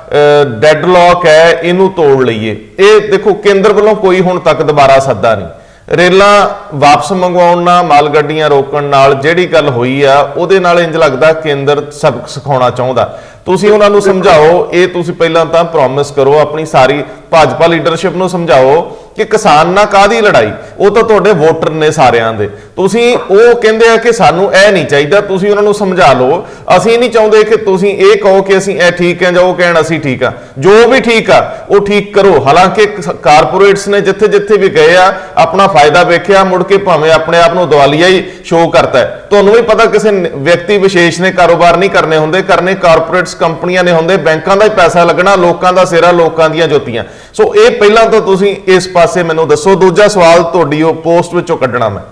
ਡੈਡਲੌਕ ਹੈ ਇਹਨੂੰ ਤੋੜ ਲਈਏ। ਇਹ ਦੇਖੋ, ਕੇਂਦਰ ਵੱਲੋਂ ਕੋਈ ਹੁਣ ਤੱਕ ਦੁਬਾਰਾ ਸੱਦਾ ਨਹੀਂ, ਰੇਲਾਂ ਵਾਪਸ ਮੰਗਵਾਉਣ ਨਾਲ, ਮਾਲ ਗੱਡੀਆਂ ਰੋਕਣ ਨਾਲ ਜਿਹੜੀ ਗੱਲ ਹੋਈ ਆ, ਉਹਦੇ ਨਾਲ ਇੰਜ ਲੱਗਦਾ ਕੇਂਦਰ ਸਬਕ ਸਿਖਾਉਣਾ ਚਾਹੁੰਦਾ। ਤੁਸੀਂ ਉਹਨਾਂ ਨੂੰ ਸਮਝਾਓ, ਇਹ ਤੁਸੀਂ ਪਹਿਲਾਂ ਤਾਂ ਪ੍ਰੋਮਿਸ ਕਰੋ, ਆਪਣੀ ਸਾਰੀ ਭਾਜਪਾ ਲੀਡਰਸ਼ਿਪ ਨੂੰ ਸਮਝਾਓ ਕਿ ਕਿਸਾਨ ਨਾਲ ਕਾਹਦੀ ਲੜਾਈ, ਉਹ ਤਾਂ ਤੁਹਾਡੇ ਵੋਟਰ ਨੇ ਸਾਰਿਆਂ ਦੇ। ਤੁਸੀਂ ਉਹ ਕਹਿੰਦੇ ਆ ਕਿ ਸਾਨੂੰ ਇਹ ਨਹੀਂ ਚਾਹੀਦਾ, ਤੁਸੀਂ ਉਹਨਾਂ ਨੂੰ ਸਮਝਾ ਲਓ। ਅਸੀਂ ਨਹੀਂ ਚਾਹੁੰਦੇ ਕਿ ਤੁਸੀਂ ਇਹ ਕਹੋ ਕਿ ਅਸੀਂ ਇਹ ਠੀਕ ਹੈ ਜਾਂ ਉਹ ਕਹਿਣ ਅਸੀਂ ਠੀਕ ਆ। ਜੋ ਵੀ ਠੀਕ ਆ ਉਹ ਠੀਕ ਕਰੋ। ਹਾਲਾਂਕਿ ਕਾਰਪੋਰੇਟਸ ਨੇ ਜਿੱਥੇ ਜਿੱਥੇ ਵੀ ਗਏ ਆ, ਆਪਣਾ ਫਾਇਦਾ ਵੇਖਿਆ, ਮੁੜ ਕੇ ਭਾਵੇਂ ਆਪਣੇ ਆਪ ਨੂੰ ਦਿਵਾਲੀਆ ਹੀ ਸ਼ੋਅ ਕਰਤਾ। ਤੁਹਾਨੂੰ ਵੀ ਪਤਾ ਕਿਸੇ ਵਿਅਕਤੀ ਵਿਸ਼ੇਸ਼ ਨੇ ਕਾਰੋਬਾਰ ਨਹੀਂ ਕਰਨੇ ਹੁੰਦੇ, ਕਰਨੇ ਕਾਰਪੋਰੇਟਸ ਕੰਪਨੀਆਂ ਨੇ ਹੁੰਦੇ। ਬੈਂਕਾਂ ਦਾ ਹੀ ਪੈਸਾ ਲੱਗਣਾ, ਲੋਕਾਂ ਦਾ ਸਿਰਾ, ਲੋਕਾਂ ਦੀਆਂ ਜੁੱਤੀਆਂ। ਸੋ ਇਹ ਪਹਿਲਾਂ ਤਾਂ ਤੁਸੀਂ ਇਸ ਪਾਸੇ ਮੈਨੂੰ ਦੱਸੋ। ਦੂਜਾ ਸਵਾਲ ਤੁਹਾਡੀ ਉਹ ਪੋਸਟ ਵਿੱਚੋਂ ਕੱਢਣਾ ਮੈਂ,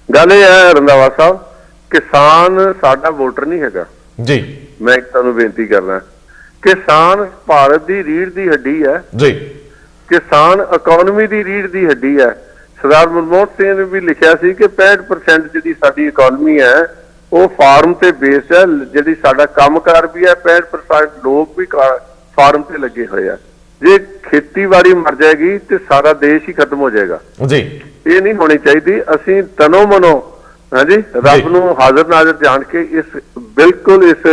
ਗੱਲ ਇਹ ਹੈ ਰੰਧਾਵਾ ਸਾਹਿਬ, ਕਿਸਾਨ ਸਾਡਾ ਵੋਟਰ ਨਹੀਂ ਹੈਗਾ ਜੀ। ਮੈਂ ਤੁਹਾਨੂੰ ਬੇਨਤੀ ਕਰਦਾ, ਕਿਸਾਨ ਭਾਰਤ ਦੀ ਰੀੜ੍ਹ ਦੀ ਹੱਡੀ ਹੈ ਜੀ। ਕਿਸਾਨ ਇਕਨੋਮੀ ਦੀ ਰੀੜ੍ਹ ਦੀ ਹੱਡੀ ਹੈ। ਸਰਦਾਰ ਮਨਮੋਹਨ ਸਿੰਘ ਨੇ ਵੀ ਲਿਖਿਆ ਸੀ ਕਿ 65% ਜਿਹੜੀ ਸਾਡੀ ਇਕਨੋਮੀ ਹੈ ਉਹ ਫਾਰਮ ਤੇ ਬੇਸ ਹੈ। ਜਿਹੜੀ ਸਾਡਾ ਕੰਮਕਾਰ ਵੀ ਹੈ, 65% ਲੋਕ ਵੀ ਫਾਰਮ ਤੇ ਲੱਗੇ ਹੋਏ ਆ। ਜੇ ਖੇਤੀਬਾੜੀ ਮਰ ਜਾਏਗੀ ਤੇ ਸਾਰਾ ਦੇਸ਼ ਹੀ ਖਤਮ ਹੋ ਜਾਏਗਾ ਜੀ। ਇਹ ਨਹੀਂ ਹੋਣੀ ਚਾਹੀਦੀ। ਅਸੀਂ ਤਨੋ ਮਨੋ ਹਾਂਜੀ ਰੱਬ ਨੂੰ ਹਾਜ਼ਰ ਨਾਜ਼ਰ ਜਾਣ ਕੇ ਬਿਲਕੁਲ ਇਸ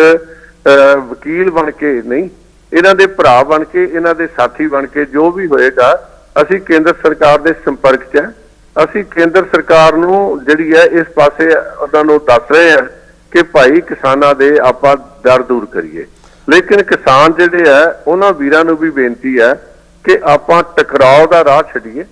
ਵਕੀਲ ਬਣ ਕੇ ਨਹੀਂ, ਇਹਨਾਂ ਦੇ ਭਰਾ ਬਣ ਕੇ, ਇਹਨਾਂ ਦੇ ਸਾਥੀ ਬਣ ਕੇ ਜੋ ਵੀ ਹੋਏਗਾ, ਅਸੀਂ ਕੇਂਦਰ ਸਰਕਾਰ ਦੇ ਸੰਪਰਕ 'ਚ ਹੈ। ਅਸੀਂ ਕੇਂਦਰ ਸਰਕਾਰ ਨੂੰ ਜਿਹੜੀ ਹੈ ਇਸ ਪਾਸੇ ਉਹਨਾਂ ਨੂੰ ਦੱਸ ਰਹੇ ਹਾਂ ਕਿ ਭਾਈ ਕਿਸਾਨਾਂ ਦੇ ਆਪਾਂ ਡਰ ਦੂਰ ਕਰੀਏ। ਲੇਕਿਨ ਕਿਸਾਨ ਜਿਹੜੇ ਹੈ ਉਹਨਾਂ ਵੀਰਾਂ ਨੂੰ ਵੀ ਬੇਨਤੀ ਹੈ ਕਿ ਆਪਾਂ ਟਕਰਾਓ ਦਾ ਰਾਹ ਛੱਡੀਏ,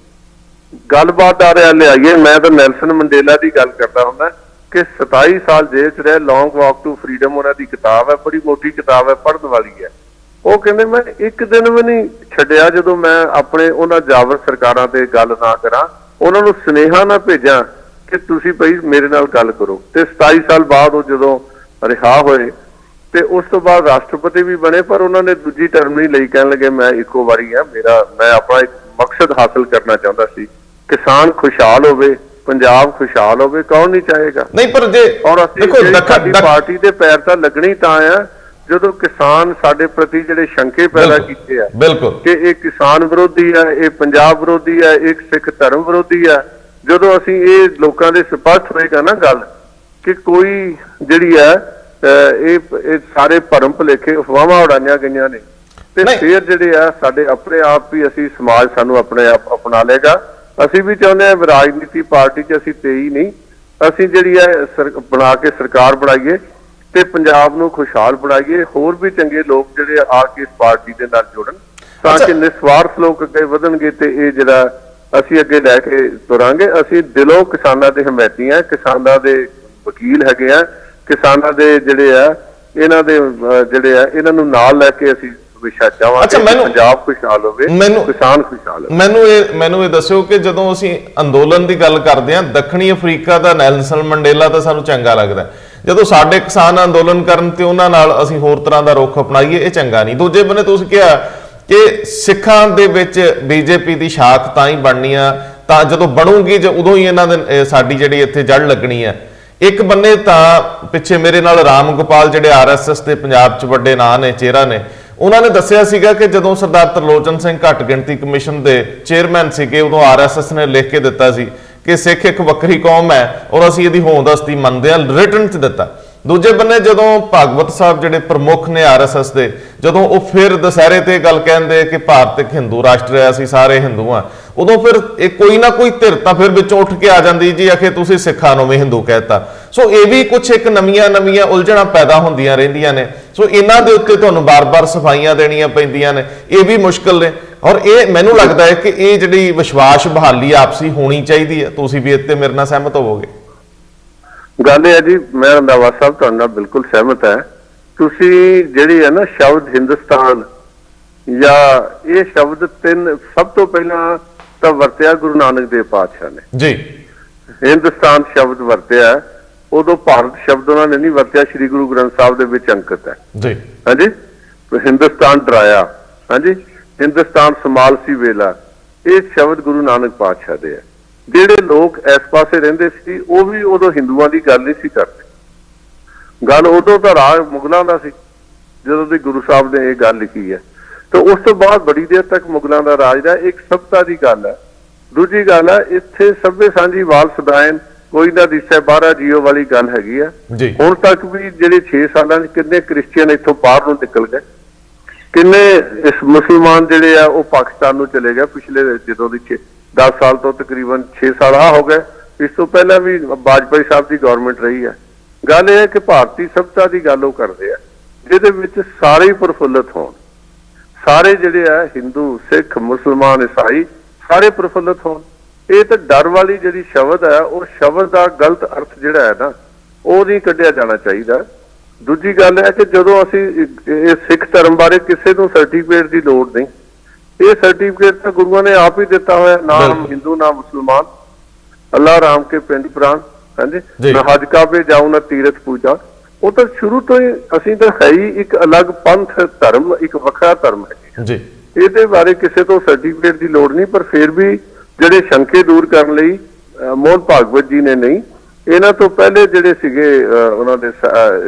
ਗੱਲਬਾਤ ਆ ਰਿਹਾ ਲਿਆਈਏ। ਮੈਂ ਤਾਂ ਨੈਲਸਨ ਮੰਡੇਲਾ ਦੀ ਗੱਲ ਕਰਦਾ ਹੁੰਦਾ ਕਿ 27 ਸਾਲ ਜੇਲ੍ਹ 'ਚ ਰਹੇ, ਲੌਂਗ ਵਾਕ ਟੂ ਫਰੀडम ਉਹਨਾਂ ਦੀ ਕਿਤਾਬ ਹੈ, ਬੜੀ ਮੋਟੀ ਕਿਤਾਬ ਹੈ, ਪੜ੍ਹਨ ਵਾਲੀ ਹੈ। ਉਹ ਕਹਿੰਦੇ ਮੈਂ ਇੱਕ ਦਿਨ ਵੀ ਨਹੀਂ ਛੱਡਿਆ ਜਦੋਂ ਮੈਂ ਆਪਣੇ ਉਹਨਾਂ ਜਾਬਰ ਸਰਕਾਰਾਂ ਤੇ ਗੱਲ ਨਾ ਕਰਾਂ, ਉਹਨਾਂ ਨੂੰ ਸੁਨੇਹਾ ਨਾ ਭੇਜਾਂ ਕਿ ਤੁਸੀਂ ਭਾਈ ਮੇਰੇ ਨਾਲ ਗੱਲ ਕਰੋ। ਤੇ 27 ਸਾਲ ਬਾਅਦ ਉਹ ਜਦੋਂ ਰਿਹਾ ਹੋਏ ਤੇ ਉਸ ਤੋਂ ਬਾਅਦ ਰਾਸ਼ਟਰਪਤੀ ਵੀ ਬਣੇ, ਪਰ ਉਹਨਾਂ ਨੇ ਦੂਜੀ ਟਰਮ ਨਹੀਂ ਲਈ। ਕਹਿਣ ਲੱਗੇ ਮੈਂ ਇੱਕੋ ਵਾਰੀ ਆ, ਮੈਂ ਆਪਣਾ ਇੱਕ ਮਕਸਦ ਹਾਸਲ ਕਰਨਾ ਚਾਹੁੰਦਾ ਸੀ। ਕਿਸਾਨ ਖੁਸ਼ਹਾਲ ਹੋਵੇ, ਪੰਜਾਬ ਖੁਸ਼ਹਾਲ ਹੋਵੇ, ਕੌਣ ਨਹੀਂ ਚਾਹੇਗਾ। ਨਹੀਂ ਪਰ ਜੇ ਔਰ ਅਸੀਂ ਸਾਡੀ ਪਾਰਟੀ ਦੇ ਪੈਰ ਤਾਂ ਲੱਗਣੀ ਤਾਂ ਆ ਜਦੋਂ ਕਿਸਾਨ ਸਾਡੇ ਪ੍ਰਤੀ ਜਿਹੜੇ ਸ਼ੰਕੇ ਪੈਦਾ ਕੀਤੇ ਆ ਕਿ ਇਹ ਕਿਸਾਨ ਵਿਰੋਧੀ ਆ, ਇਹ ਪੰਜਾਬ ਵਿਰੋਧੀ ਆ, ਇੱਕ ਸਿੱਖ ਧਰਮ ਵਿਰੋਧੀ ਆ, ਜਦੋਂ ਅਸੀਂ ਇਹ ਲੋਕਾਂ ਦੇ ਸਪਸ਼ਟ ਹੋਏਗਾ ਨਾ ਗੱਲ ਕਿ ਕੋਈ ਜਿਹੜੀ ਹੈ ਇਹ ਸਾਰੇ ਭਰਮ ਭੁਲੇਖੇ ਅਫਵਾਹਾਂ ਉਡਾਈਆਂ ਗਈਆਂ ਨੇ, ਤੇ ਫਿਰ ਜਿਹੜੇ ਆ ਸਾਡੇ ਆਪਣੇ ਆਪ ਹੀ ਅਸੀਂ ਸਮਾਜ ਸਾਨੂੰ ਆਪਣੇ ਆਪ ਅਪਣਾ ਲਏਗਾ। ਅਸੀਂ ਵੀ ਚਾਹੁੰਦੇ ਹਾਂ ਰਾਜਨੀਤੀ ਪਾਰਟੀ 'ਚ ਅਸੀਂ 23 ਨਹੀਂ, ਅਸੀਂ ਜਿਹੜੀ ਹੈ ਬਣਾ ਕੇ ਸਰਕਾਰ ਬਣਾਈਏ ਤੇ ਪੰਜਾਬ ਨੂੰ ਖੁਸ਼ਹਾਲ ਬਣਾਈਏ। ਹੋਰ ਵੀ ਚੰਗੇ ਲੋਕ ਜਿਹੜੇ ਆ ਕੇ ਇਸ ਪਾਰਟੀ ਦੇ ਨਾਲ ਜੁੜਨ ਤਾਂ ਕਿ ਨਿਸਵਾਰਥ ਲੋਕ ਅੱਗੇ ਵਧਣਗੇ ਤੇ ਇਹ ਜਿਹੜਾ ਅਸੀਂ ਅੱਗੇ ਲੈ ਕੇ ਤੁਰਾਂਗੇ। ਅਸੀਂ ਦਿਲੋਂ ਕਿਸਾਨਾਂ ਦੇ ਹਮਾਇਤੀ ਹਾਂ, ਕਿਸਾਨਾਂ ਦੇ ਵਕੀਲ ਹੈਗੇ ਆ, ਕਿਸਾਨਾਂ ਦੇ ਜਿਹੜੇ ਆ ਇਹਨਾਂ ਦੇ ਜਿਹੜੇ ਆ ਇਹਨਾਂ ਨੂੰ ਨਾਲ ਲੈ ਕੇ ਅਸੀਂ ਵਿਸ਼ਾ ਚਾਹਾਂਗੇ ਪੰਜਾਬ ਖੁਸ਼ਹਾਲ ਹੋਵੇ, ਕਿਸਾਨ ਖੁਸ਼ਹਾਲ ਹੋਵੇ। ਮੈਨੂੰ ਇਹ ਦੱਸਿਓ ਕਿ ਜਦੋਂ ਅਸੀਂ ਅੰਦੋਲਨ ਦੀ ਗੱਲ ਕਰਦੇ ਹਾਂ, ਦੱਖਣੀ ਅਫਰੀਕਾ ਦਾ ਨੈਲਸਨ ਮੰਡੇਲਾ ਤਾਂ ਸਾਨੂੰ ਚੰਗਾ ਲੱਗਦਾ, ਜਦੋਂ ਸਾਡੇ ਕਿਸਾਨ ਅੰਦੋਲਨ ਕਰਨ ਤੇ ਉਹਨਾਂ ਨਾਲ ਅਸੀਂ ਹੋਰ ਤਰ੍ਹਾਂ ਦਾ ਰੁਖ ਅਪਣਾਈਏ, ਇਹ ਚੰਗਾ ਨਹੀਂ। ਦੂਜੇ ਬੰਨੇ ਤੁਸੀਂ ਕਿਹਾ ਕਿ ਸਿੱਖਾਂ ਦੇ ਵਿੱਚ ਬੀਜੇਪੀ ਦੀ ਸ਼ਾਖ ਤਾਂ ਹੀ ਬਣਨੀ ਆ, ਤਾਂ ਜਦੋਂ ਬਣੂਗੀ ਉਦੋਂ ਹੀ ਇਹਨਾਂ ਦੇ ਸਾਡੀ ਜਿਹੜੀ ਇੱਥੇ ਜੜ ਲੱਗਣੀ ਹੈ। ਇੱਕ ਬੰਨੇ ਤਾਂ ਪਿੱਛੇ ਮੇਰੇ ਨਾਲ ਰਾਮ ਗੋਪਾਲ ਜਿਹੜੇ ਆਰਐਸਐਸ ਦੇ ਪੰਜਾਬ 'ਚ ਵੱਡੇ ਨਾਂ ਨੇ, ਚਿਹਰਾ ਨੇ, ਉਹਨਾਂ ਨੇ ਦੱਸਿਆ ਸੀਗਾ ਕਿ ਜਦੋਂ ਸਰਦਾਰ ਤਰਲੋਚਨ ਸਿੰਘ ਘੱਟ ਗਿਣਤੀ ਕਮਿਸ਼ਨ ਦੇ ਚੇਅਰਮੈਨ ਸੀਗੇ, ਉਦੋਂ ਆਰਐਸਐਸ ਨੇ ਲਿਖ ਕੇ ਦਿੱਤਾ ਸੀ ਕਿ ਸਿੱਖ ਇੱਕ ਵੱਖਰੀ ਕੌਮ ਹੈ ਔਰ ਅਸੀਂ ਇਹਦੀ ਹੋਂਦ ਹਸਤੀ ਮੰਨਦੇ ਹਾਂ, ਰਿਟਨ 'ਚ ਦਿੱਤਾ। ਦੂਜੇ ਬੰਨੇ ਜਦੋਂ ਭਾਗਵਤ ਸਾਹਿਬ ਜਿਹੜੇ ਪ੍ਰਮੁੱਖ ਨੇ ਆਰਐਸਐਸ ਦੇ, ਜਦੋਂ ਉਹ ਫਿਰ ਦੁਸਹਿਰੇ ਤੇ ਗੱਲ ਕਹਿੰਦੇ ਕਿ ਭਾਰਤ ਇੱਕ ਹਿੰਦੂ ਰਾਸ਼ਟਰ ਹੈ, ਅਸੀਂ ਸਾਰੇ ਹਿੰਦੂ ਹਾਂ, ਉਦੋਂ ਫਿਰ ਇਹ ਕੋਈ ਨਾ ਕੋਈ ਧਿਰ ਤਾਂ ਫਿਰ ਵਿੱਚੋਂ ਉੱਠ ਕੇ ਆ ਜਾਂਦੀ ਜੀ, ਆਖੇ ਤੁਸੀਂ ਸਿੱਖਾਂ ਨੂੰ ਵੀ ਹਿੰਦੂ ਕਹਿਤਾ। ਸੋ ਇਹ ਵੀ ਕੁਝ ਇੱਕ ਨਵੀਆਂ ਉਲਝਣਾਂ ਪੈਦਾ ਹੁੰਦੀਆਂ ਰਹਿੰਦੀਆਂ ਨੇ। ਸੋ ਇਹਨਾਂ ਦੇ ਉੱਤੇ ਤੁਹਾਨੂੰ ਬਾਰ-ਬਾਰ ਸਫਾਈਆਂ ਦੇਣੀਆਂ ਪੈਂਦੀਆਂ ਨੇ, ਇਹ ਵੀ ਮੁਸ਼ਕਲ ਨੇ। ਔਰ ਇਹ ਮੈਨੂੰ ਲੱਗਦਾ ਹੈ ਕਿ ਇਹ ਜਿਹੜੀ ਵਿਸ਼ਵਾਸ ਬਹਾਲੀ ਆਪਸੀ ਹੋਣੀ ਚਾਹੀਦੀ ਹੈ। ਤੁਸੀਂ ਵੀ ਇੱਥੇ ਮੇਰੇ ਨਾਲ ਸਹਿਮਤ ਹੋਵੋਗੇ। ਗੱਲ ਇਹ ਹੈ ਜੀ, ਮੈਂ ਰੰਧਾਵਾ ਸਾਹਿਬ ਤੁਹਾਡੇ ਨਾਲ ਬਿਲਕੁਲ ਸਹਿਮਤ ਹੈ। ਤੁਸੀਂ ਜਿਹੜੀ ਹੈ ਨਾ ਸ਼ਬਦ ਹਿੰਦੁਸਤਾਨ ਜਾਂ ਇਹ ਸ਼ਬਦ ਸਭ ਤੋਂ ਪਹਿਲਾਂ ਤਾਂ ਵਰਤਿਆ ਗੁਰੂ ਨਾਨਕ ਦੇਵ ਪਾਤਸ਼ਾਹ ਨੇ ਜੀ। ਹਿੰਦੁਸਤਾਨ ਸ਼ਬਦ ਵਰਤਿਆ, ਉਦੋਂ ਭਾਰਤ ਸ਼ਬਦ ਉਹਨਾਂ ਨੇ ਨਹੀਂ ਵਰਤਿਆ, ਸ੍ਰੀ ਗੁਰੂ ਗ੍ਰੰਥ ਸਾਹਿਬ ਦੇ ਵਿੱਚ ਅੰਕਿਤ ਹੈ ਜੀ। ਹਾਂਜੀ, ਹਿੰਦੁਸਤਾਨ ਡਰਾਇਆ, ਹਾਂਜੀ, ਹਿੰਦੁਸਤਾਨ ਸਮਾਲਸੀ ਵੇਲਾ, ਇਹ ਸ਼ਬਦ ਗੁਰੂ ਨਾਨਕ ਪਾਤਸ਼ਾਹ ਦੇ ਹੈ। ਜਿਹੜੇ ਲੋਕ ਇਸ ਪਾਸੇ ਰਹਿੰਦੇ ਸੀ ਉਹ ਵੀ ਉਦੋਂ ਹਿੰਦੂਆਂ ਦੀ ਗੱਲ ਨਹੀਂ ਸੀ ਕਰਦੇ। ਗੱਲ ਉਦੋਂ ਤਾਂ ਰਾਜ ਮੁਗਲਾਂ ਦਾ ਸੀ, ਜਦੋਂ ਦੀ ਗੁਰੂ ਸਾਹਿਬ ਨੇ ਇਹ ਗੱਲ ਲਿਖੀ ਹੈ। ਤੇ ਉਸ ਤੋਂ ਬਾਅਦ ਬੜੀ ਦੇਰ ਤੱਕ ਮੁਗਲਾਂ ਦਾ ਰਾਜ ਦਾ ਇੱਕ ਸਭਤਾ ਦੀ ਗੱਲ ਹੈ। ਦੂਜੀ ਗੱਲ ਹੈ, ਇੱਥੇ ਸਭੇ ਸਾਂਝੀ ਵਾਲ ਸਦਾਇਨ, ਕੋਈ ਨਾ ਦਿਸੇ ਬਾਹਰਾ ਜੀਓ ਵਾਲੀ ਗੱਲ ਹੈਗੀ ਆ। ਹੁਣ ਤੱਕ ਵੀ ਜਿਹੜੇ 6 ਸਾਲਾਂ ਚ ਕਿੰਨੇ ਕ੍ਰਿਸਚੀਅਨ ਇੱਥੋਂ ਬਾਹਰ ਨੂੰ ਨਿਕਲ ਗਏ, ਕਿੰਨੇ ਇਸ ਮੁਸਲਮਾਨ ਜਿਹੜੇ ਆ ਉਹ ਪਾਕਿਸਤਾਨ ਨੂੰ ਚਲੇ ਗਏ। ਪਿਛਲੇ ਜਦੋਂ ਦੀ 10 ਸਾਲ ਤੋਂ ਤਕਰੀਬਨ 6 ਸਾਲ ਹੋ ਗਏ। ਇਸ ਤੋਂ ਪਹਿਲਾਂ ਵੀ ਵਾਜਪਾਈ ਸਾਹਿਬ ਦੀ ਗਵਰਨਮੈਂਟ ਰਹੀ ਹੈ। ਗੱਲ ਇਹ ਹੈ ਕਿ ਭਾਰਤੀ ਸਭਤਾ ਦੀ ਗੱਲ ਉਹ ਕਰਦੇ ਆ ਜਿਹਦੇ ਵਿੱਚ ਸਾਰੇ ਹੀ ਪ੍ਰਫੁੱਲਤ ਹੋਣ, ਸਾਰੇ ਜਿਹੜੇ ਆ ਹਿੰਦੂ, ਸਿੱਖ, ਮੁਸਲਮਾਨ, ਈਸਾਈ ਸਾਰੇ ਪ੍ਰਫੁੱਲਤ ਹੋਣ। ਇਹ ਤਾਂ ਡਰ ਵਾਲੀ ਜਿਹੜੀ ਸ਼ਬਦ ਹੈ, ਉਹ ਸ਼ਬਦ ਦਾ ਗਲਤ ਅਰਥ ਜਿਹੜਾ ਹੈ ਨਾ, ਉਹ ਨਹੀਂ ਕੱਢਿਆ ਜਾਣਾ ਚਾਹੀਦਾ। ਦੂਜੀ ਗੱਲ ਹੈ ਕਿ ਜਦੋਂ ਅਸੀਂ ਇਹ ਸਿੱਖ ਧਰਮ ਬਾਰੇ ਕਿਸੇ ਨੂੰ ਸਰਟੀਫਿਕੇਟ ਦੀ ਲੋੜ ਨਹੀਂ, ਇਹ ਸਰਟੀਫਿਕੇਟ ਤਾਂ ਗੁਰੂਆਂ ਨੇ ਆਪ ਹੀ ਦਿੱਤਾ ਹੋਇਆ। ਨਾ ਹਿੰਦੂ ਨਾ ਮੁਸਲਮਾਨ, ਅੱਲਾਹ ਰਾਮ ਕੇ ਪਿੰਡ ਪ੍ਰਾਨ, ਹਾਂਜੀ, ਨਾ ਹਜ ਕਾਬੇ ਜਾਉ ਨਾ ਤੀਰਥ ਪੂਜਾ। ਉਹ ਤਾਂ ਸ਼ੁਰੂ ਤੋਂ ਹੀ ਅਸੀਂ ਤਾਂ ਹੈ ਹੀ ਇੱਕ ਅਲੱਗ ਪੰਥ ਧਰਮ, ਇੱਕ ਵੱਖਰਾ ਧਰਮ ਹੈ ਜੀ। ਇਹਦੇ ਬਾਰੇ ਕਿਸੇ ਤੋਂ ਸਰਟੀਫਿਕੇਟ ਦੀ ਲੋੜ ਨਹੀਂ। ਪਰ ਫਿਰ ਵੀ ਜਿਹੜੇ ਸ਼ੰਕੇ ਦੂਰ ਕਰਨ ਲਈ ਮੋਹਨ ਭਾਗਵਤ ਜੀ ਨੇ ਨਹੀਂ, ਇਹਨਾਂ ਤੋਂ ਪਹਿਲੇ ਜਿਹੜੇ ਸੀਗੇ ਇਹਨਾਂ ਦੇ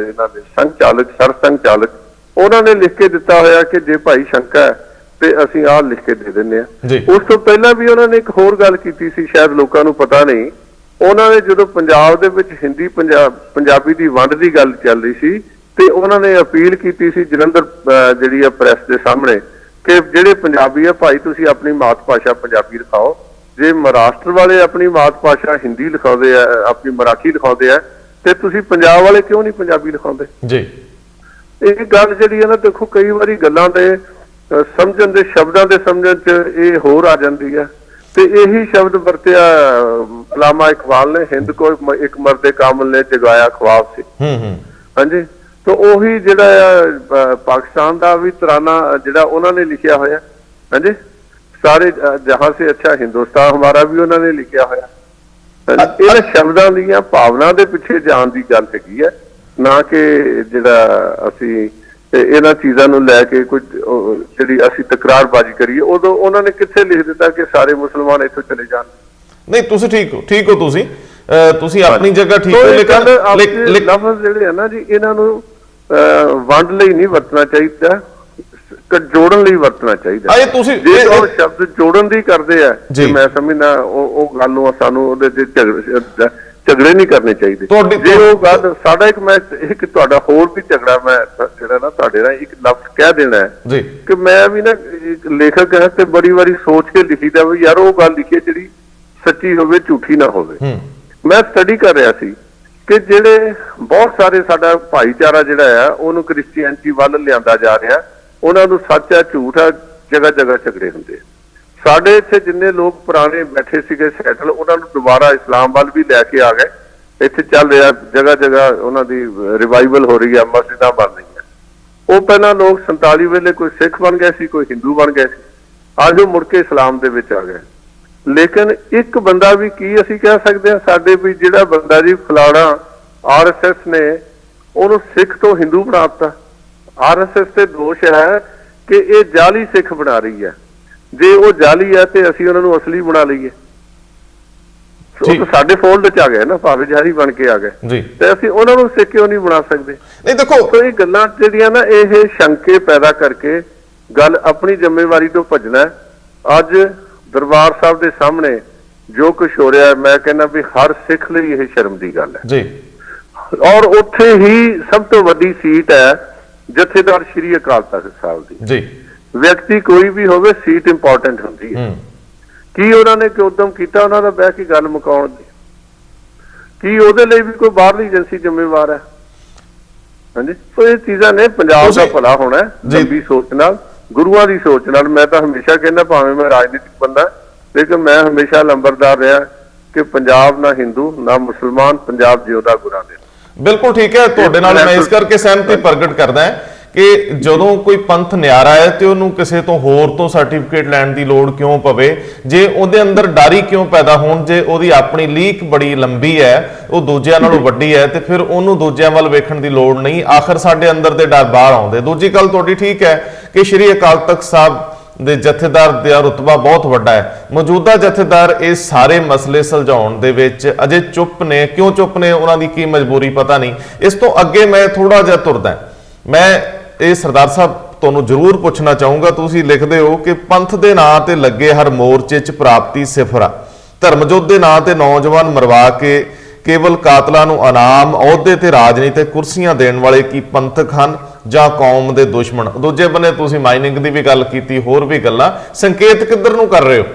ਸੰਚਾਲਕ, ਸਰਸੰਘਚਾਲਕ, ਉਹਨਾਂ ਨੇ ਲਿਖ ਕੇ ਦਿੱਤਾ ਹੋਇਆ ਕਿ ਜੇ ਭਾਈ ਸ਼ੰਕਾ ਹੈ ਤੇ ਅਸੀਂ ਆਹ ਲਿਖ ਕੇ ਦੇ ਦਿੰਦੇ ਹਾਂ। ਉਸ ਤੋਂ ਪਹਿਲਾਂ ਵੀ ਉਹਨਾਂ ਨੇ ਇੱਕ ਹੋਰ ਗੱਲ ਕੀਤੀ ਸੀ, ਸ਼ਾਇਦ ਲੋਕਾਂ ਨੂੰ ਪਤਾ ਨਹੀਂ। ਉਹਨਾਂ ਨੇ ਜਦੋਂ ਪੰਜਾਬ ਦੇ ਵਿੱਚ ਹਿੰਦੀ ਪੰਜਾਬੀ ਦੀ ਵੰਡ ਦੀ ਗੱਲ ਚੱਲ ਰਹੀ ਸੀ ਤੇ ਉਹਨਾਂ ਨੇ ਅਪੀਲ ਕੀਤੀ ਸੀ ਜਲੰਧਰ ਜਿਹੜੀ ਆ ਪ੍ਰੈਸ ਦੇ ਸਾਹਮਣੇ ਕਿ ਜਿਹੜੇ ਪੰਜਾਬੀ ਆ ਭਾਈ, ਤੁਸੀਂ ਆਪਣੀ ਮਾਤ ਭਾਸ਼ਾ ਪੰਜਾਬੀ ਲਿਖਾਓ। ਜੇ ਮਹਾਰਾਸ਼ਟਰ ਵਾਲੇ ਆਪਣੀ ਮਾਤ ਭਾਸ਼ਾ ਹਿੰਦੀ ਲਿਖਾਉਂਦੇ ਆ, ਆਪਣੀ ਮਰਾਠੀ ਲਿਖਾਉਂਦੇ ਆ, ਤੇ ਤੁਸੀਂ ਪੰਜਾਬ ਵਾਲੇ ਕਿਉਂ ਨਹੀਂ ਪੰਜਾਬੀ ਲਿਖਾਉਂਦੇ ਜੀ? ਇਹ ਗੱਲ ਜਿਹੜੀ ਹੈ ਨਾ, ਦੇਖੋ ਕਈ ਵਾਰੀ ਗੱਲਾਂ ਦੇ ਸਮਝਣ ਦੇ, ਸ਼ਬਦਾਂ ਦੇ ਸਮਝਣ ਚ ਇਹ ਹੋਰ ਆ ਜਾਂਦੀ ਹੈ। ਤੇ ਇਹੀ ਸ਼ਬਦ ਵਰਤਿਆ ਅਲਾਮਾ ਇਕਬਾਲ ਨੇ, ਹਿੰਦ ਕੋ ਇੱਕ ਮਰਦੇ ਕਾਮਲ ਨੇ ਜਗਾਇਆ ਖਵਾਬ ਸੀ। ਹਾਂਜੀ, ਤੇ ਉਹੀ ਜਿਹੜਾ ਆ ਪਾਕਿਸਤਾਨ ਦਾ ਵੀ ਤਰਾਨਾ ਜਿਹੜਾ ਉਹਨਾਂ ਨੇ ਲਿਖਿਆ ਹੋਇਆ, ਹਾਂਜੀ, ਸਾਰੇ ਜਹਾਂ ਸੇ ਅੱਛਾ ਹਿੰਦੁਸਤਾਨ ਹਮਾਰਾ ਵੀ ਉਹਨਾਂ ਨੇ ਲਿਖਿਆ ਹੋਇਆ। ਇਹਨਾਂ ਸ਼ਬਦਾਂ ਦੀਆਂ ਭਾਵਨਾ ਦੇ ਪਿੱਛੇ ਜਾਣ ਦੀ ਗੱਲ ਹੈਗੀ ਹੈ, ਨਾ ਕਿ ਜਿਹੜਾ ਅਸੀਂ ਇਹਨਾਂ ਚੀਜ਼ਾਂ ਨੂੰ ਲੈ ਕੇ ਕੁਝ ਜਿਹੜੀ ਅਸੀਂ ਤਕਰਾਰਬਾਜ਼ੀ ਕਰੀਏ। ਉਦੋਂ ਉਹਨਾਂ ਨੇ ਕਿੱਥੇ ਲਿਖ ਦਿੱਤਾ ਕਿ ਸਾਰੇ ਮੁਸਲਮਾਨ ਇੱਥੋਂ ਚਲੇ ਜਾਣ? ਨਹੀਂ, ਤੁਸੀਂ ਠੀਕ ਹੋ ਤੁਸੀਂ ਆਪਣੀ ਜਗ੍ਹਾ ਠੀਕ ਹੋ। ਲੇਕਿਨ ਲਫ਼ਜ਼ ਜਿਹੜੇ ਆ ਨਾ ਜੀ, ਇਹਨਾਂ ਨੂੰ ਵੰਡ ਲਈ ਨਹੀਂ ਵਰਤਣਾ ਚਾਹੀਦਾ, ਜੋੜਨ ਲਈ ਵਰਤਣਾ ਚਾਹੀਦਾ। ਜੇ ਉਹ ਸ਼ਬਦ ਜੋੜਨ ਦੀ ਕਰਦੇ ਆ, ਮੈਂ ਸਮਝਦਾ ਉਹ ਗੱਲ ਨੂੰ ਸਾਨੂੰ ਉਹਦੇ ਤੇ ਝਗੜੇ ਨਹੀਂ ਕਰਨੇ ਚਾਹੀਦੇ। ਜੇ ਉਹ ਗੱਲ ਸਾਡਾ ਇੱਕ ਤੁਹਾਡਾ ਹੋਰ ਵੀ ਝਗੜਾ, ਮੈਂ ਜਿਹੜਾ ਨਾ ਤੁਹਾਡੇ ਨਾਲ ਇੱਕ ਲਫ਼ਜ਼ ਕਹਿ ਦੇਣਾ ਹੈ ਕਿ ਮੈਂ ਵੀ ਨਾ ਇੱਕ ਲੇਖਕ ਹੈ ਤੇ ਬੜੀ ਵਾਰੀ ਸੋਚ ਕੇ ਲਿਖੀਦਾ ਵੀ ਯਾਰ ਉਹ ਗੱਲ ਲਿਖੀ ਜਿਹੜੀ ਸੱਚੀ ਹੋਵੇ, ਝੂਠੀ ਨਾ ਹੋਵੇ। ਮੈਂ ਸਟੱਡੀ ਕਰ ਰਿਹਾ ਸੀ ਕਿ ਜਿਹੜੇ ਬਹੁਤ ਸਾਰੇ ਸਾਡਾ ਭਾਈਚਾਰਾ ਜਿਹੜਾ ਆ ਉਹਨੂੰ ਕ੍ਰਿਸਚੀਅਨਟੀ ਵੱਲ ਲਿਆਂਦਾ ਜਾ ਰਿਹਾ, ਉਹਨਾਂ ਨੂੰ ਸੱਚ ਆ ਝੂਠ ਆ, ਜਗ੍ਹਾ ਜਗ੍ਹਾ ਝਗੜੇ ਹੁੰਦੇ ਆ। ਸਾਡੇ ਇੱਥੇ ਜਿੰਨੇ ਲੋਕ ਪੁਰਾਣੇ ਬੈਠੇ ਸੀਗੇ ਸੈਟਲ, ਉਹਨਾਂ ਨੂੰ ਦੁਬਾਰਾ ਇਸਲਾਮ ਵੱਲ ਵੀ ਲੈ ਕੇ ਆ ਗਏ ਇੱਥੇ ਚੱਲ ਰਿਹਾ, ਜਗ੍ਹਾ ਜਗ੍ਹਾ ਉਹਨਾਂ ਦੀ ਰਿਵਾਈਵਲ ਹੋ ਰਹੀ ਹੈ, ਮਸਜਿਦਾਂ ਬਣ ਰਹੀਆਂ। ਉਹ ਪਹਿਲਾਂ ਲੋਕ 47 ਵੇਲੇ ਕੋਈ ਸਿੱਖ ਬਣ ਗਏ ਸੀ, ਕੋਈ ਹਿੰਦੂ ਬਣ ਗਏ ਸੀ, ਅੱਜ ਉਹ ਮੁੜ ਕੇ ਇਸਲਾਮ ਦੇ ਵਿੱਚ ਆ ਗਏ। ਲੇਕਿਨ ਇੱਕ ਬੰਦਾ ਵੀ ਕੀ ਅਸੀਂ ਕਹਿ ਸਕਦੇ ਹਾਂ, ਸਾਡੇ ਵੀ ਜਿਹੜਾ ਬੰਦਾ ਜੀ ਫਲਾਣਾ RSS ਨੇ ਉਹਨੂੰ ਸਿੱਖ ਤੋਂ ਹਿੰਦੂ ਬਣਾ ਦਿੱਤਾ। RSS ਤੇ ਦੋਸ਼ ਹੈ ਕਿ ਇਹ ਜਾਲੀ ਸਿੱਖ ਬਣਾ ਰਹੀ ਹੈ। ਜੇ ਉਹ ਜਾਲੀ ਹੈ ਤੇ ਅਸੀਂ ਉਹਨਾਂ ਨੂੰ ਅਸਲੀ ਬਣਾ ਲਈਏ, ਉਹ ਤਾਂ ਸਾਡੇ ਫੋਲਡ ਚ ਆ ਗਏ ਨਾ, ਭਾਵੇਂ ਜਾਰੀ ਬਣ ਕੇ ਆ ਗਏ, ਤੇ ਅਸੀਂ ਉਹਨਾਂ ਨੂੰ ਸਿੱਖ ਕਿਉਂ ਨਹੀਂ ਬਣਾ ਸਕਦੇ? ਨਹੀਂ ਦੇਖੋ, ਇਹ ਗੱਲਾਂ ਜਿਹੜੀਆਂ ਨਾ ਇਹ ਸ਼ੰਕੇ ਪੈਦਾ ਕਰਕੇ ਗੱਲ ਆਪਣੀ ਜ਼ਿੰਮੇਵਾਰੀ ਤੋਂ ਭੱਜਣਾ। ਅੱਜ ਦਰਬਾਰ ਸਾਹਿਬ ਦੇ ਸਾਹਮਣੇ ਜੋ ਕੁਝ ਹੋ ਰਿਹਾ, ਮੈਂ ਕਹਿੰਦਾ ਵੀ ਹਰ ਸਿੱਖ ਲਈ ਇਹ ਸ਼ਰਮ ਦੀ ਗੱਲ ਹੈ ਜੀ। ਔਰ ਉੱਥੇ ਹੀ ਸਭ ਤੋਂ ਵੱਡੀ ਸੀਟ ਹੈ ਜਥੇਦਾਰ ਸ਼੍ਰੀ ਅਕਾਲ ਤਖਤ ਸਾਹਿਬ ਦੀ ਜੀ। ਵਿਅਕਤੀ ਕੋਈ ਵੀ ਹੋਵੇ, ਸੀਟ ਇੰਪੋਰਟੈਂਟ ਹੁੰਦੀ ਹੈ। ਕੀ ਉਹਨਾਂ ਨੇ ਕਿ ਉਦਮ ਕੀਤਾ ਉਹਨਾਂ ਦਾ ਬਹਿ ਕੇ ਗੱਲ ਮੁਕਾਉਣ ਦੀ? ਕੀ ਉਹਦੇ ਲਈ ਵੀ ਕੋਈ ਬਾਹਰਲੀ ਏਜੰਸੀ ਜ਼ਿੰਮੇਵਾਰ ਹੈ? ਹਾਂਜੀ, ਸੋ ਇਹ ਚੀਜ਼ਾਂ ਨੇ। ਪੰਜਾਬ ਦਾ ਭਲਾ ਹੋਣਾ ਲੰਬੀ ਸੋਚ ਨਾਲ, ਗੁਰੂਆਂ ਦੀ ਸੋਚ ਨਾਲ। ਮੈਂ ਤਾਂ ਹਮੇਸ਼ਾ ਕਹਿੰਦਾ, ਭਾਵੇਂ ਮੈਂ ਰਾਜਨੀਤਿਕ ਬੰਦਾ, ਲੇਕਿਨ ਮੈਂ ਹਮੇਸ਼ਾ ਲੰਬਰਦਾਰ ਰਿਹਾ ਕਿ ਪੰਜਾਬ ਨਾ ਹਿੰਦੂ ਨਾ ਮੁਸਲਮਾਨ, ਪੰਜਾਬ ਜਿਉਂਦਾ ਗੁਰਾਂ ਦੇ। ਬਿਲਕੁਲ ਠੀਕ ਹੈ, ਤੁਹਾਡੇ ਨਾਲ ਮੈਂ ਇਸ ਕਰਕੇ ਸਹਿਮਤੀ ਪ੍ਰਗਟ ਕਰਦਾ ਹਾਂ ਕਿ ਜਦੋਂ ਕੋਈ ਪੰਥ ਨਿਆਰਾ ਹੈ ਤੇ ਉਹਨੂੰ ਕਿਸੇ ਤੋਂ ਹੋਰ ਤੋਂ ਸਰਟੀਫਿਕੇਟ ਲੈਣ ਦੀ ਲੋੜ ਕਿਉਂ ਪਵੇ? ਜੇ ਉਹਦੇ ਅੰਦਰ ਡਾਰੀ ਕਿਉਂ ਪੈਦਾ ਹੋਣ? ਜੇ ਉਹਦੀ ਆਪਣੀ ਲੀਕ ਬੜੀ ਲੰਬੀ ਹੈ, ਉਹ ਦੂਜਿਆਂ ਨਾਲੋਂ ਵੱਡੀ ਹੈ, ਤੇ ਫਿਰ ਉਹਨੂੰ ਦੂਜਿਆਂ ਵੱਲ ਵੇਖਣ ਦੀ ਲੋੜ ਨਹੀਂ। ਆਖਰ ਸਾਡੇ ਅੰਦਰ ਦੇ ਡਰ ਬਾਹਰ ਆਉਂਦੇ। ਦੂਜੀ ਗੱਲ ਤੁਹਾਡੀ ਠੀਕ ਹੈ ਕਿ ਸ਼੍ਰੀ ਅਕਾਲ ਤਖਤ ਸਾਹਿਬ ਦੇ ਜਥੇਦਾਰ ਦਾ ਰੁਤਬਾ ਬਹੁਤ ਵੱਡਾ ਹੈ। ਮੌਜੂਦਾ ਜਥੇਦਾਰ ਇਹ ਸਾਰੇ ਮਸਲੇ ਸੁਲਝਾਉਣ ਦੇ ਵਿੱਚ ਅਜੇ ਚੁੱਪ ਨੇ। ਕਿਉਂ ਚੁੱਪ ਨੇ? ਉਹਨਾਂ ਦੀ ਕੀ ਮਜਬੂਰੀ ਪਤਾ ਨਹੀਂ। ਇਸ ਤੋਂ ਅੱਗੇ ਮੈਂ ਥੋੜਾ ਜਿਹਾ ਤੁਰਦਾ, ਮੈਂ ਇਹ ਸਰਦਾਰ ਸਾਹਿਬ ਤੁਹਾਨੂੰ ਜ਼ਰੂਰ ਪੁੱਛਣਾ ਚਾਹੂੰਗਾ। ਤੁਸੀਂ ਲਿਖਦੇ ਹੋ ਕਿ ਪੰਥ ਦੇ ਨਾਂ ਤੇ ਲੱਗੇ ਹਰ ਮੋਰਚੇ 'ਚ ਪ੍ਰਾਪਤੀ ਸਿਫਰ ਆ। ਧਰਮਜੋਤ ਦੇ ਨਾਂ ਤੇ ਨੌਜਵਾਨ ਮਰਵਾ ਕੇ ਕੇਵਲ ਕਾਤਲਾਂ ਨੂੰ ਇਨਾਮ, ਅਹੁਦੇ ਤੇ ਰਾਜਨੀਤਿਕ ਕੁਰਸੀਆਂ ਦੇਣ ਵਾਲੇ ਕੀ ਪੰਥਕ ਹਨ ਜਾਂ ਕੌਮ ਦੇ ਦੁਸ਼ਮਣ? ਦੂਜੇ ਬੰਨੇ ਤੁਸੀਂ ਮਾਈਨਿੰਗ ਦੀ ਵੀ ਗੱਲ ਕੀਤੀ, ਹੋਰ ਵੀ ਗੱਲਾਂ। ਸੰਕੇਤ ਕਿੱਧਰ ਨੂੰ ਕਰ ਰਹੇ ਹੋ?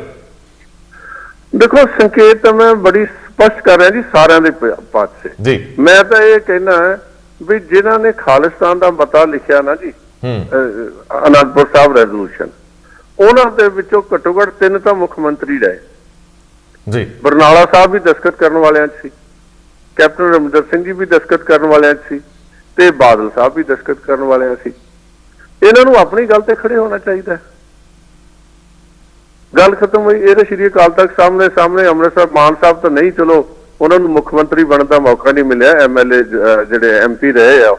ਦੇਖੋ, ਸੰਕੇਤ ਤਾਂ ਮੈਂ ਬੜੀ ਸਪਸ਼ਟ ਕਰ ਰਿਹਾ ਜੀ, ਸਾਰਿਆਂ ਦੇ ਪਾਸੇ ਜੀ। ਮੈਂ ਤਾਂ ਇਹ ਕਹਿਣਾ ਵੀ ਜਿਨ੍ਹਾਂ ਨੇ ਖਾਲਿਸਤਾਨ ਦਾ ਮਤਾ ਲਿਖਿਆ ਨਾ ਜੀ, ਅਨੰਦਪੁਰ ਸਾਹਿਬ ਰੈਜ਼ੋਲੂਸ਼ਨ, ਉਹਨਾਂ ਦੇ ਵਿੱਚੋਂ ਘੱਟੋ ਘੱਟ 3 ਤਾਂ ਮੁੱਖ ਮੰਤਰੀ ਰਹੇ ਜੀ। ਬਰਨਾਲਾ ਸਾਹਿਬ ਵੀ ਦਸਤਖਤ ਕਰਨ ਵਾਲਿਆਂ 'ਚ ਸੀ, ਕੈਪਟਨ ਅਮਰਿੰਦਰ ਸਿੰਘ ਜੀ ਵੀ ਦਸਤਖਤ ਕਰਨ ਵਾਲਿਆਂ 'ਚ ਸੀ, ਤੇ ਬਾਦਲ ਸਾਹਿਬ ਵੀ ਦਸਤਖਤ ਕਰਨ ਵਾਲਿਆਂ ਸੀ। ਇਹਨਾਂ ਨੂੰ ਆਪਣੀ ਗੱਲ ਤੇ ਖੜੇ ਹੋਣਾ ਚਾਹੀਦਾ। ਗੱਲ ਖਤਮ ਹੋਈ। ਇਹ ਤਾਂ ਸ਼੍ਰੀ ਅਕਾਲ ਤਖਤ ਸਾਹਮਣੇ ਅੰਮ੍ਰਿਤਸਰ ਮਾਨ ਸਾਹਿਬ ਤਾਂ ਨਹੀਂ, ਚਲੋ ਉਹਨਾਂ ਨੂੰ ਮੁੱਖ ਮੰਤਰੀ ਬਣਨ ਦਾ ਮੌਕਾ ਨਹੀਂ ਮਿਲਿਆ, MLA ਜਿਹੜੇ MP ਰਹੇ ਆ,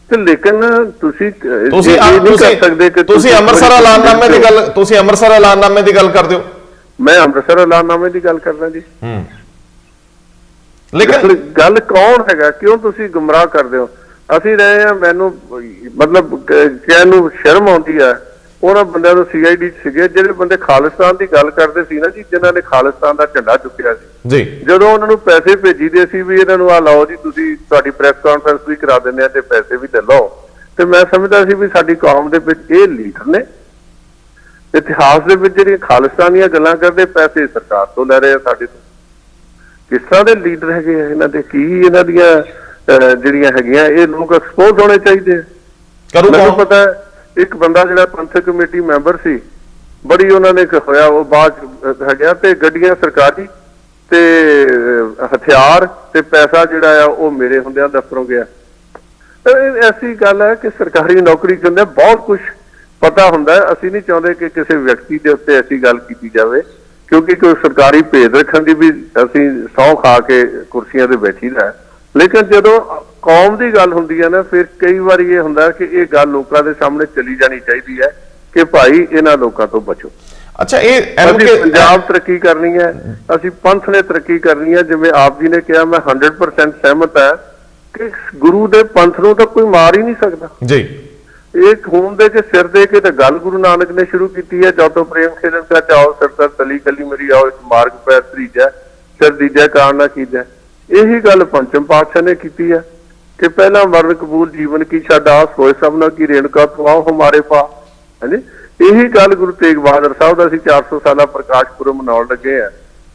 ਤੇ ਲੇਕਿਨ ਤੁਸੀਂ ਅੰਮ੍ਰਿਤਸਰ ਐਲਾਨਨਾਮੇ ਦੀ ਗੱਲ, ਤੁਸੀਂ ਅੰਮ੍ਰਿਤਸਰ ਐਲਾਨਨਾਮੇ ਦੀ ਗੱਲ ਕਰਦੇ ਹੋ? ਮੈਂ ਅੰਮ੍ਰਿਤਸਰ ਐਲਾਨਨਾਮੇ ਦੀ ਗੱਲ ਕਰਦਾ ਜੀ। ਲੇਕਿਨ ਗੱਲ ਕੌਣ ਹੈਗਾ? ਕਿਉਂ ਤੁਸੀਂ ਗੁੰਮਰਾਹ ਕਰਦੇ ਹੋ? ਅਸੀਂ ਰਹੇ ਆ, ਮੈਨੂੰ ਮਤਲਬ ਕਹਿਣ ਨੂੰ ਸ਼ਰਮ ਆਉਂਦੀ ਹੈ ਉਹਨਾਂ ਬੰਦਿਆਂ ਨੂੰ CID ਸੀਗੇ ਜਿਹੜੇ ਬੰਦੇ ਖਾਲਿਸਤਾਨ ਦੀ ਗੱਲ ਕਰਦੇ ਸੀ ਨਾ ਜੀ, ਜਿਨ੍ਹਾਂ ਨੇ ਖਾਲਿਸਤਾਨ ਦਾ ਝੰਡਾ ਚੁੱਕਿਆ ਸੀ ਜੀ। ਜਦੋਂ ਉਹਨਾਂ ਨੂੰ ਪੈਸੇ ਭੇਜੀਦੇ ਸੀ ਵੀ ਇਹਨਾਂ ਨੂੰ ਆ ਲਓ ਜੀ, ਤੁਸੀਂ ਤੁਹਾਡੀ ਪ੍ਰੈਸ ਕਾਨਫਰੰਸ ਵੀ ਕਰਾ ਦਿੰਦੇ ਆ ਤੇ ਪੈਸੇ ਵੀ ਲੈ ਲਓ, ਤੇ ਮੈਂ ਸਮਝਦਾ ਸੀ ਵੀ ਸਾਡੀ ਕੌਮ ਦੇ ਵਿੱਚ ਇਹ ਲੀਡਰ ਨੇ ਇਤਿਹਾਸ ਦੇ ਵਿੱਚ ਜਿਹੜੀਆਂ ਖਾਲਿਸਤਾਨ ਦੀਆਂ ਗੱਲਾਂ ਕਰਦੇ, ਪੈਸੇ ਸਰਕਾਰ ਤੋਂ ਲੈ ਰਹੇ ਆ ਸਾਡੇ ਤੋਂ। ਕਿਸ ਤਰ੍ਹਾਂ ਦੇ ਲੀਡਰ ਹੈਗੇ ਆ ਇਹਨਾਂ ਦੇ? ਕੀ ਇਹਨਾਂ ਦੀਆਂ ਜਿਹੜੀਆਂ ਹੈਗੀਆਂ, ਇਹ ਲੋਕ ਐਕਸਪੋਜ਼ ਹੋਣੇ ਚਾਹੀਦੇ ਆ। ਮੈਨੂੰ ਪਤਾ ਇੱਕ ਬੰਦਾ ਜਿਹੜਾ ਪੰਥਕ ਕਮੇਟੀ ਮੈਂਬਰ ਸੀ, ਬੜੀ ਉਹਨਾਂ ਨੇ ਹੋਇਆ, ਉਹ ਬਾਅਦ ਹੈਗਾ, ਤੇ ਗੱਡੀਆਂ ਸਰਕਾਰੀ ਤੇ ਹਥਿਆਰ ਤੇ ਪੈਸਾ ਜਿਹੜਾ ਆ ਉਹ ਮੇਰੇ ਹੁੰਦਿਆਂ ਦਫ਼ਤਰੋਂ ਗਿਆ। ਐਸੀ ਗੱਲ ਹੈ ਕਿ ਸਰਕਾਰੀ ਨੌਕਰੀ ਚ ਹੁੰਦੇ ਬਹੁਤ ਕੁਝ ਪਤਾ ਹੁੰਦਾ। ਅਸੀਂ ਨਹੀਂ ਚਾਹੁੰਦੇ ਕਿ ਕਿਸੇ ਵਿਅਕਤੀ ਦੇ ਉੱਤੇ ਐਸੀ ਗੱਲ ਕੀਤੀ ਜਾਵੇ, ਕਿਉਂਕਿ ਕੋਈ ਸਰਕਾਰੀ ਭੇਦ ਰੱਖਣ ਦੀ ਵੀ ਅਸੀਂ ਸਹੁੰ ਖਾ ਕੇ ਕੁਰਸੀਆਂ ਤੇ ਬੈਠੀਦਾ। ਲੇਕਿਨ ਜਦੋਂ ਕੌਮ ਦੀ ਗੱਲ ਹੁੰਦੀ ਹੈ ਨਾ, ਫਿਰ ਕਈ ਵਾਰੀ ਇਹ ਹੁੰਦਾ ਕਿ ਇਹ ਗੱਲ ਲੋਕਾਂ ਦੇ ਸਾਹਮਣੇ ਚਲੀ ਜਾਣੀ ਚਾਹੀਦੀ ਹੈ ਕਿ ਭਾਈ ਇਹਨਾਂ ਲੋਕਾਂ ਤੋਂ ਬਚੋ। ਅੱਛਾ, ਇਹ ਪੰਜਾਬ ਤਰੱਕੀ ਕਰਨੀ ਹੈ, ਅਸੀਂ ਪੰਥ ਨੇ ਤਰੱਕੀ ਕਰਨੀ ਹੈ। ਜਿਵੇਂ ਆਪ ਜੀ ਨੇ ਕਿਹਾ, ਮੈਂ 100% ਸਹਿਮਤ ਹੈ ਕਿ ਗੁਰੂ ਦੇ ਪੰਥ ਨੂੰ ਤਾਂ ਕੋਈ ਮਾਰ ਹੀ ਨਹੀਂ ਸਕਦਾ ਜੀ। ਇਹ ਖੂਨ ਦੇ ਕੇ ਸਿਰ ਦੇ ਕੇ ਤਾਂ ਗੱਲ ਗੁਰੂ ਨਾਨਕ ਨੇ ਸ਼ੁਰੂ ਕੀਤੀ ਹੈ। ਜਦੋਂ ਪ੍ਰੇਮ ਖੇਲਣ ਕਾ ਚਾਓ ਸਰਸਰ ਤਲੀ ਕਲੀ ਮੇਰੀ ਆਓ, ਇੱਕ ਮਾਰਗ ਪੈਰ ਤਰੀਜੈ ਸਿਰ ਦੀਜੈ ਕਾਰਨ ਨਾ ਕੀਜੈ। ਇਹੀ ਗੱਲ ਪੰਚਮ ਪਾਤਸ਼ਾਹ ਨੇ ਕੀਤੀ ਹੈ ਕਿ ਪਹਿਲਾਂ ਮਰਨ ਕਬੂਲ ਜੀਵਨ ਕੀ ਛਾਡਾਸ ਹੋਏ ਸਭਨਾ ਕੀ ਰੇਣਕਾ ਤੂੰ ਆਓ ਹਮਾਰੇ ਪਾ। ਹਾਂਜੀ, ਇਹੀ ਗੱਲ ਗੁਰੂ ਤੇਗ ਬਹਾਦਰ ਸਾਹਿਬ ਦਾ ਅਸੀਂ 400 ਸਾਲਾ ਪ੍ਰਕਾਸ਼ ਪੁਰਬ ਮਨਾਉਣ ਲੱਗੇ ਆ,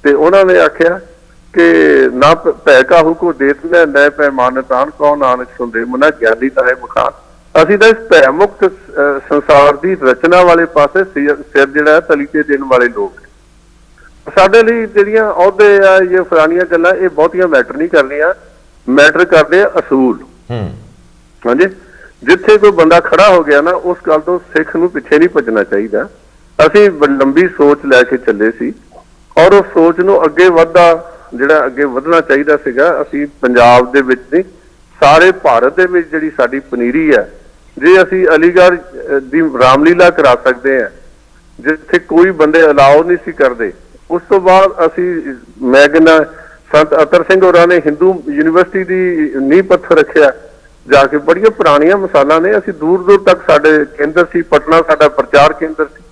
ਤੇ ਉਹਨਾਂ ਨੇ ਆਖਿਆ ਕਿ ਨਾ ਭੈ ਕਾਹੂ ਕੋ ਦੇਤ ਲੈ ਨੈ ਪੈਮਾਨ ਤਾਨ ਕੋ ਨਾਨਕ ਸੁਣਦੇ ਮਨਾ ਗਿਆਨੀ ਤਾਂ ਹੈ ਮਖਾਨ। ਅਸੀਂ ਤਾਂ ਇਸ ਭੈ ਮੁਕਤ ਸੰਸਾਰ ਦੀ ਰਚਨਾ ਵਾਲੇ ਪਾਸੇ ਸਿਰ ਜਿਹੜਾ ਤਲੀ ਤੇ ਦੇਣ ਵਾਲੇ ਲੋਕ। ਸਾਡੇ ਲਈ ਜਿਹੜੀਆਂ ਅਹੁਦੇ ਆ ਇਹ ਫਲਾਣੀਆਂ ਗੱਲਾਂ ਇਹ ਬਹੁਤੀਆਂ ਮੈਟਰ ਨਹੀਂ ਕਰਨੀਆਂ, ਮੈਟਰ ਕਰਦੇ ਆ ਅਸੂਲ। ਹਾਂਜੀ, ਜਿੱਥੇ ਕੋਈ ਬੰਦਾ ਖੜਾ ਹੋ ਗਿਆ ਨਾ ਉਸ ਗੱਲ ਤੋਂ ਸਿੱਖ ਨੂੰ ਪਿੱਛੇ ਨਹੀਂ ਭੱਜਣਾ ਚਾਹੀਦਾ। ਅਸੀਂ ਲੰਬੀ ਸੋਚ ਲੈ ਕੇ ਚੱਲੇ ਸੀ ਔਰ ਉਸ ਸੋਚ ਨੂੰ ਅੱਗੇ ਅੱਗੇ ਵਧਣਾ ਚਾਹੀਦਾ ਸੀਗਾ। ਅਸੀਂ ਪੰਜਾਬ ਦੇ ਵਿੱਚ ਨਹੀਂ, ਸਾਰੇ ਭਾਰਤ ਦੇ ਵਿੱਚ ਜਿਹੜੀ ਸਾਡੀ ਪਨੀਰੀ ਹੈ, ਜੇ ਅਸੀਂ ਅਲੀਗੜ੍ਹ ਦੀ ਰਾਮਲੀਲਾ ਕਰਾ ਸਕਦੇ ਹਾਂ ਜਿੱਥੇ ਕੋਈ ਬੰਦੇ ਅਲਾਓ ਨਹੀਂ ਸੀ ਕਰਦੇ, ਉਸ ਤੋਂ ਬਾਅਦ ਅਸੀਂ ਮੈਂ ਕਹਿੰਦਾ ਸੰਤ ਅਤਰ ਸਿੰਘ ਹੋਰਾਂ ਨੇ ਹਿੰਦੂ ਯੂਨੀਵਰਸਿਟੀ ਦੀ ਨੀਂਹ ਪੱਥਰ ਰੱਖਿਆ ਜਾ ਕੇ। ਬੜੀਆਂ ਪੁਰਾਣੀਆਂ ਮਿਸਾਲਾਂ ਨੇ। ਅਸੀਂ ਦੂਰ ਦੂਰ ਤੱਕ ਸਾਡੇ ਕੇਂਦਰ ਸੀ, ਪਟਨਾ ਸਾਡਾ ਪ੍ਰਚਾਰ ਕੇਂਦਰ ਸੀ,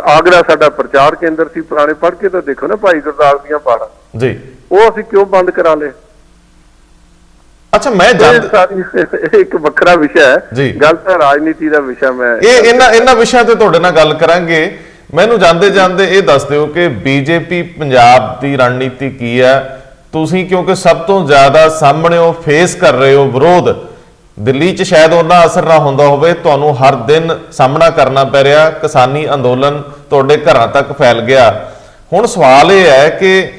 ਆਗਰਾ ਸਾਡਾ ਪ੍ਰਚਾਰ ਕੇਂਦਰ ਸੀ। ਪੁਰਾਣੇ ਪੜ੍ਹ ਕੇ ਤਾਂ ਦੇਖੋ ਨਾ ਭਾਈ ਗੁਰਦਾਸ ਦੀਆਂ ਪਾੜਾਂ ਜੀ, ਉਹ ਅਸੀਂ ਕਿਉਂ ਬੰਦ ਕਰਾ ਲਏ? ਅੱਛਾ, ਮੈਂ ਇੱਕ ਵੱਖਰਾ ਵਿਸ਼ਾ ਹੈ, ਗੱਲ ਤਾਂ ਰਾਜਨੀਤੀ ਦਾ ਵਿਸ਼ਾ। ਮੈਂ ਇਹਨਾਂ ਵਿਸ਼ਿਆਂ ਤੇ ਤੁਹਾਡੇ ਨਾਲ ਗੱਲ ਕਰਾਂਗੇ। ਮੈਨੂੰ ਜਾਂਦੇ ਜਾਂਦੇ ਇਹ ਦੱਸ ਦਿਓ ਕਿ ਬੀਜੇਪੀ ਪੰਜਾਬ ਦੀ ਰਣਨੀਤੀ ਕੀ ਹੈ? ਤੁਸੀਂ ਕਿਉਂਕਿ ਸਭ ਤੋਂ ਜ਼ਿਆਦਾ ਸਾਹਮਣੇ ਫੇਸ ਕਰ ਰਹੇ ਹੋ ਵਿਰੋਧ। ਦਿੱਲੀ 'ਚ ਸ਼ਾਇਦ ਉਹਨਾਂ ਅਸਰ ਨਾ ਹੁੰਦਾ ਹੋਵੇ, ਤੁਹਾਨੂੰ ਹਰ ਦਿਨ ਸਾਹਮਣਾ ਕਰਨਾ ਪੈ ਰਿਹਾ। ਕਿਸਾਨੀ ਅੰਦੋਲਨ ਤੁਹਾਡੇ ਘਰਾਂ ਤੱਕ ਫੈਲ ਗਿਆ। ਹੁਣ ਸਵਾਲ ਇਹ ਹੈ ਕਿ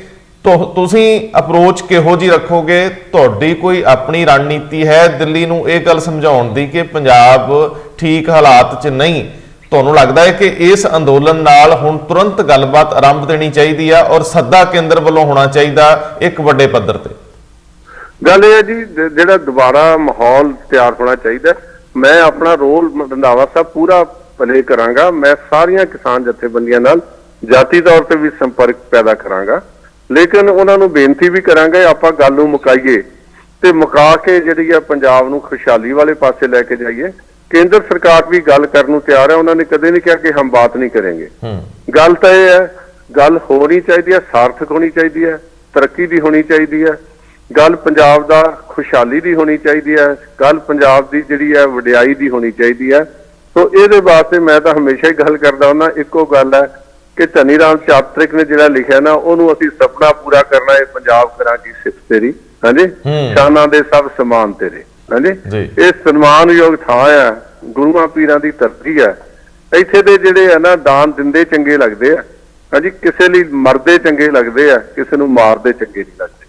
ਤੁਸੀਂ ਅਪਰੋਚ ਕਿਹੋ ਜਿਹੀ ਰੱਖੋਗੇ? ਤੁਹਾਡੀ ਕੋਈ ਆਪਣੀ ਰਣਨੀਤੀ ਹੈ ਦਿੱਲੀ ਨੂੰ ਇਹ ਗੱਲ ਸਮਝਾਉਣ ਦੀ ਕਿ ਪੰਜਾਬ ਠੀਕ ਹਾਲਾਤ 'ਚ ਨਹੀਂ? ਤੁਹਾਨੂੰ ਲੱਗਦਾ ਹੈ ਕਿ ਇਸ ਅੰਦੋਲਨ ਨਾਲ ਹੁਣ ਤੁਰੰਤ ਗੱਲਬਾਤ ਆਰੰਭ ਦੇਣੀ ਚਾਹੀਦੀ ਆ ਔਰ ਸੱਦਾ ਕੇਂਦਰ ਵੱਲੋਂ ਹੋਣਾ ਚਾਹੀਦਾ ਇੱਕ ਵੱਡੇ ਪੱਧਰ ਤੇ? ਗੱਲ ਇਹ ਹੈ ਜੀ, ਜਿਹੜਾ ਦੁਬਾਰਾ ਮਾਹੌਲ ਤਿਆਰ ਹੋਣਾ ਚਾਹੀਦਾ। ਮੈਂ ਆਪਣਾ ਰੋਲ ਰੰਧਾਵਾ ਸਾਹਿਬ ਪੂਰਾ ਪਲੇ ਕਰਾਂਗਾ। ਮੈਂ ਸਾਰੀਆਂ ਕਿਸਾਨ ਜਥੇਬੰਦੀਆਂ ਨਾਲ ਜਾਤੀ ਤੌਰ ਤੇ ਵੀ ਸੰਪਰਕ ਪੈਦਾ ਕਰਾਂਗਾ, ਲੇਕਿਨ ਉਹਨਾਂ ਨੂੰ ਬੇਨਤੀ ਵੀ ਕਰਾਂਗੇ ਆਪਾਂ ਗੱਲ ਨੂੰ ਮੁਕਾਈਏ ਤੇ ਮੁਕਾ ਕੇ ਜਿਹੜੀ ਆ ਪੰਜਾਬ ਨੂੰ ਖੁਸ਼ਹਾਲੀ ਵਾਲੇ ਪਾਸੇ ਲੈ ਕੇ ਜਾਈਏ। ਕੇਂਦਰ ਸਰਕਾਰ ਵੀ ਗੱਲ ਕਰਨ ਨੂੰ ਤਿਆਰ ਹੈ। ਉਹਨਾਂ ਨੇ ਕਦੇ ਨਹੀਂ ਕਿਹਾ ਕਿ ਹਮ ਬਾਤ ਨਹੀਂ ਕरेंगे। ਗੱਲ ਤਾਂ ਇਹ ਹੈ, ਗੱਲ ਹੋਣੀ ਚਾਹੀਦੀ ਹੈ, ਸਾਰਥਕ ਹੋਣੀ ਚਾਹੀਦੀ ਹੈ, ਤਰੱਕੀ ਦੀ ਹੋਣੀ ਚਾਹੀਦੀ ਹੈ, ਗੱਲ ਪੰਜਾਬ ਦਾ ਖੁਸ਼ਹਾਲੀ ਦੀ ਹੋਣੀ ਚਾਹੀਦੀ ਹੈ, ਗੱਲ ਪੰਜਾਬ ਦੀ ਜਿਹੜੀ ਹੈ ਵਡਿਆਈ ਦੀ ਹੋਣੀ ਚਾਹੀਦੀ ਹੈ। ਸੋ ਇਹਦੇ ਵਾਸਤੇ ਮੈਂ ਤਾਂ ਹਮੇਸ਼ਾ ਹੀ ਗੱਲ ਕਰਦਾ ਹੁੰਦਾ, ਇੱਕੋ ਗੱਲ ਹੈ ਕਿ ਧਨੀ ਰਾਮ ਚਾਤਰਿਕ ਨੇ ਜਿਹੜਾ ਲਿਖਿਆ ਨਾ, ਉਹਨੂੰ ਅਸੀਂ ਸੁਪਨਾ ਪੂਰਾ ਕਰਨਾ ਹੈ, ਪੰਜਾਬ ਕਰਾਂਗੀ ਸਿਫਤ ਤੇਰੀ। ਹਾਂਜੀ, ਸ਼ਾਨਾਂ ਦੇ ਸਭ ਸਮਾਨ ਤੇਰੇ। ਹਾਂਜੀ, ਇਹ ਸਨਮਾਨਯੋਗ ਥਾਂ ਆ, ਗੁਰੂਆਂ ਪੀਰਾਂ ਦੀ ਧਰਤੀ ਹੈ। ਇੱਥੇ ਦੇ ਜਿਹੜੇ ਆ ਨਾ ਦਾਨ ਦਿੰਦੇ ਚੰਗੇ ਲੱਗਦੇ ਆ। ਹਾਂਜੀ, ਕਿਸੇ ਲਈ ਮਰਦੇ ਚੰਗੇ ਲੱਗਦੇ ਆ, ਕਿਸੇ ਨੂੰ ਮਾਰਦੇ ਚੰਗੇ ਨਹੀਂ ਲੱਗਦੇ।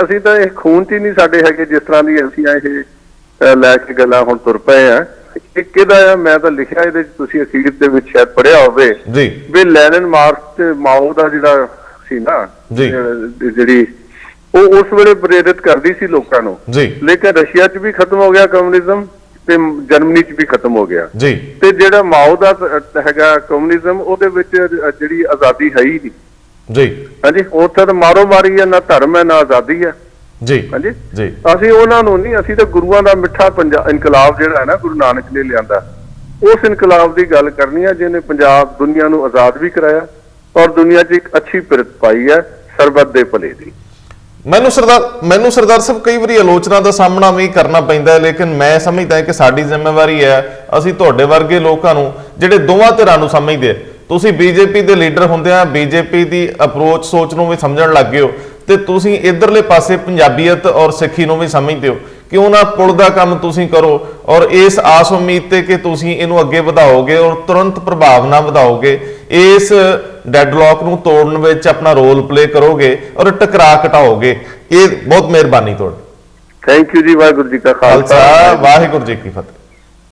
ਅਸੀਂ ਤਾਂ ਇਹ ਖੂਨ 'ਚ ਹੀ ਨਹੀਂ ਸਾਡੇ ਹੈਗੇ ਜਿਸ ਤਰ੍ਹਾਂ ਦੀ ਅਸੀਂ ਇਹ ਲੈ ਕੇ ਗੱਲਾਂ ਹੁਣ ਤੁਰ ਪਏ ਆ। ਕਿਹਦਾ ਆ? ਮੈਂ ਤਾਂ ਲਿਖਿਆ ਇਹਦੇ 'ਚ, ਤੁਸੀਂ ਅਖੀਰ ਦੇ ਵਿੱਚ ਸ਼ਾਇਦ ਪੜ੍ਹਿਆ ਹੋਵੇ ਵੀ ਲੈਨਿਨ ਮਾਰਕਸ ਤੇ ਮਾਓ ਦਾ ਜਿਹੜਾ ਸੀ ਨਾ, ਜਿਹੜੀ ਉਹ ਉਸ ਵੇਲੇ ਪ੍ਰੇਰਿਤ ਕਰਦੀ ਸੀ ਲੋਕਾਂ ਨੂੰ, ਲੇਕਿਨ ਰਸ਼ੀਆ 'ਚ ਵੀ ਖਤਮ ਹੋ ਗਿਆ ਕਮਿਊਨਿਜ਼ਮ ਤੇ ਜਰਮਨੀ 'ਚ ਵੀ ਖਤਮ ਹੋ ਗਿਆ। ਤੇ ਜਿਹੜਾ ਮਾਓ ਦਾ ਹੈਗਾ ਕਮਿਊਨਿਜ਼ਮ, ਉਹਦੇ ਵਿੱਚ ਜਿਹੜੀ ਆਜ਼ਾਦੀ ਹੈ ਹੀ ਨਹੀਂ। ਹਾਂਜੀ, ਉੱਥੇ ਤਾਂ ਮਾਰੋ ਮਾਰੀ ਹੈ, ਨਾ ਧਰਮ ਹੈ ਨਾ ਆਜ਼ਾਦੀ ਹੈ। ਹਾਂਜੀ, ਅਸੀਂ ਉਹਨਾਂ ਨੂੰ ਨਹੀਂ, ਅਸੀਂ ਤਾਂ ਗੁਰੂਆਂ ਦਾ ਮਿੱਠਾ ਇਨਕਲਾਬ ਜਿਹੜਾ ਹੈ ਨਾ ਗੁਰੂ ਨਾਨਕ ਨੇ ਲਿਆਂਦਾ, ਉਸ ਇਨਕਲਾਬ ਦੀ ਗੱਲ ਕਰਨੀ ਹੈ ਜਿਹਨੇ ਪੰਜਾਬ ਦੁਨੀਆ ਨੂੰ ਆਜ਼ਾਦ ਵੀ ਕਰਾਇਆ ਔਰ ਦੁਨੀਆ 'ਚ ਇੱਕ ਅੱਛੀ ਪਿਰਤ ਪਾਈ ਹੈ ਸਰਬੱਤ ਦੇ ਭਲੇ ਦੀ। ਮੈਨੂੰ ਸਰਦਾਰ ਸਾਹਿਬ ਕਈ ਵਾਰੀ ਆਲੋਚਨਾ ਦਾ ਸਾਹਮਣਾ ਵੀ ਕਰਨਾ ਪੈਂਦਾ ਹੈ, ਲੇਕਿਨ ਮੈਂ ਸਮਝਦਾ ਕਿ ਸਾਡੀ ਜ਼ਿੰਮੇਵਾਰੀ ਹੈ, ਅਸੀਂ ਤੁਹਾਡੇ ਵਰਗੇ ਲੋਕਾਂ ਨੂੰ ਜਿਹੜੇ ਦੋਵਾਂ ਧਿਰਾਂ ਨੂੰ ਸਮਝਦੇ, ਤੁਸੀਂ ਬੀਜੇਪੀ ਦੇ ਲੀਡਰ ਹੁੰਦਿਆਂ ਬੀਜੇਪੀ ਦੀ ਅਪਰੋਚ ਸੋਚ ਨੂੰ ਵੀ ਸਮਝਣ ਲੱਗ ਗਏ ਹੋ ਤੇ ਤੁਸੀਂ ਇਧਰਲੇ ਪਾਸੇ ਪੰਜਾਬੀਅਤ ਔਰ ਸਿੱਖੀ ਨੂੰ ਵੀ ਸਮਝਦੇ ਹੋ। ਕਿਉਂ ਨਾ ਪੁਲ ਦਾ ਕੰਮ ਤੁਸੀਂ ਕਰੋ ਔਰ ਇਸ ਆਸ ਉਮੀਦ ਤੇ ਕਿ ਤੁਸੀਂ ਇਹਨੂੰ ਅੱਗੇ ਵਧਾਓਗੇ ਔਰ ਤੁਰੰਤ ਪ੍ਰਭਾਵ ਨਾਲ ਵਧਾਓਗੇ, ਇਸ ਡੈਡਲੌਕ ਨੂੰ ਤੋੜਨ ਵਿੱਚ ਆਪਣਾ ਰੋਲ ਪਲੇ ਕਰੋਗੇ ਔਰ ਟਕਰਾਅ ਘਟਾਓਗੇ। ਇਹ ਬਹੁਤ ਮਿਹਰਬਾਨੀ ਤੁਹਾਡੀ। ਥੈਂਕ ਯੂ ਜੀ। ਵਾਹਿਗੁਰੂ ਜੀ ਕਾ ਖਾਲਸਾ, ਵਾਹਿਗੁਰੂ ਜੀ ਕੀ ਫਤਿਹ।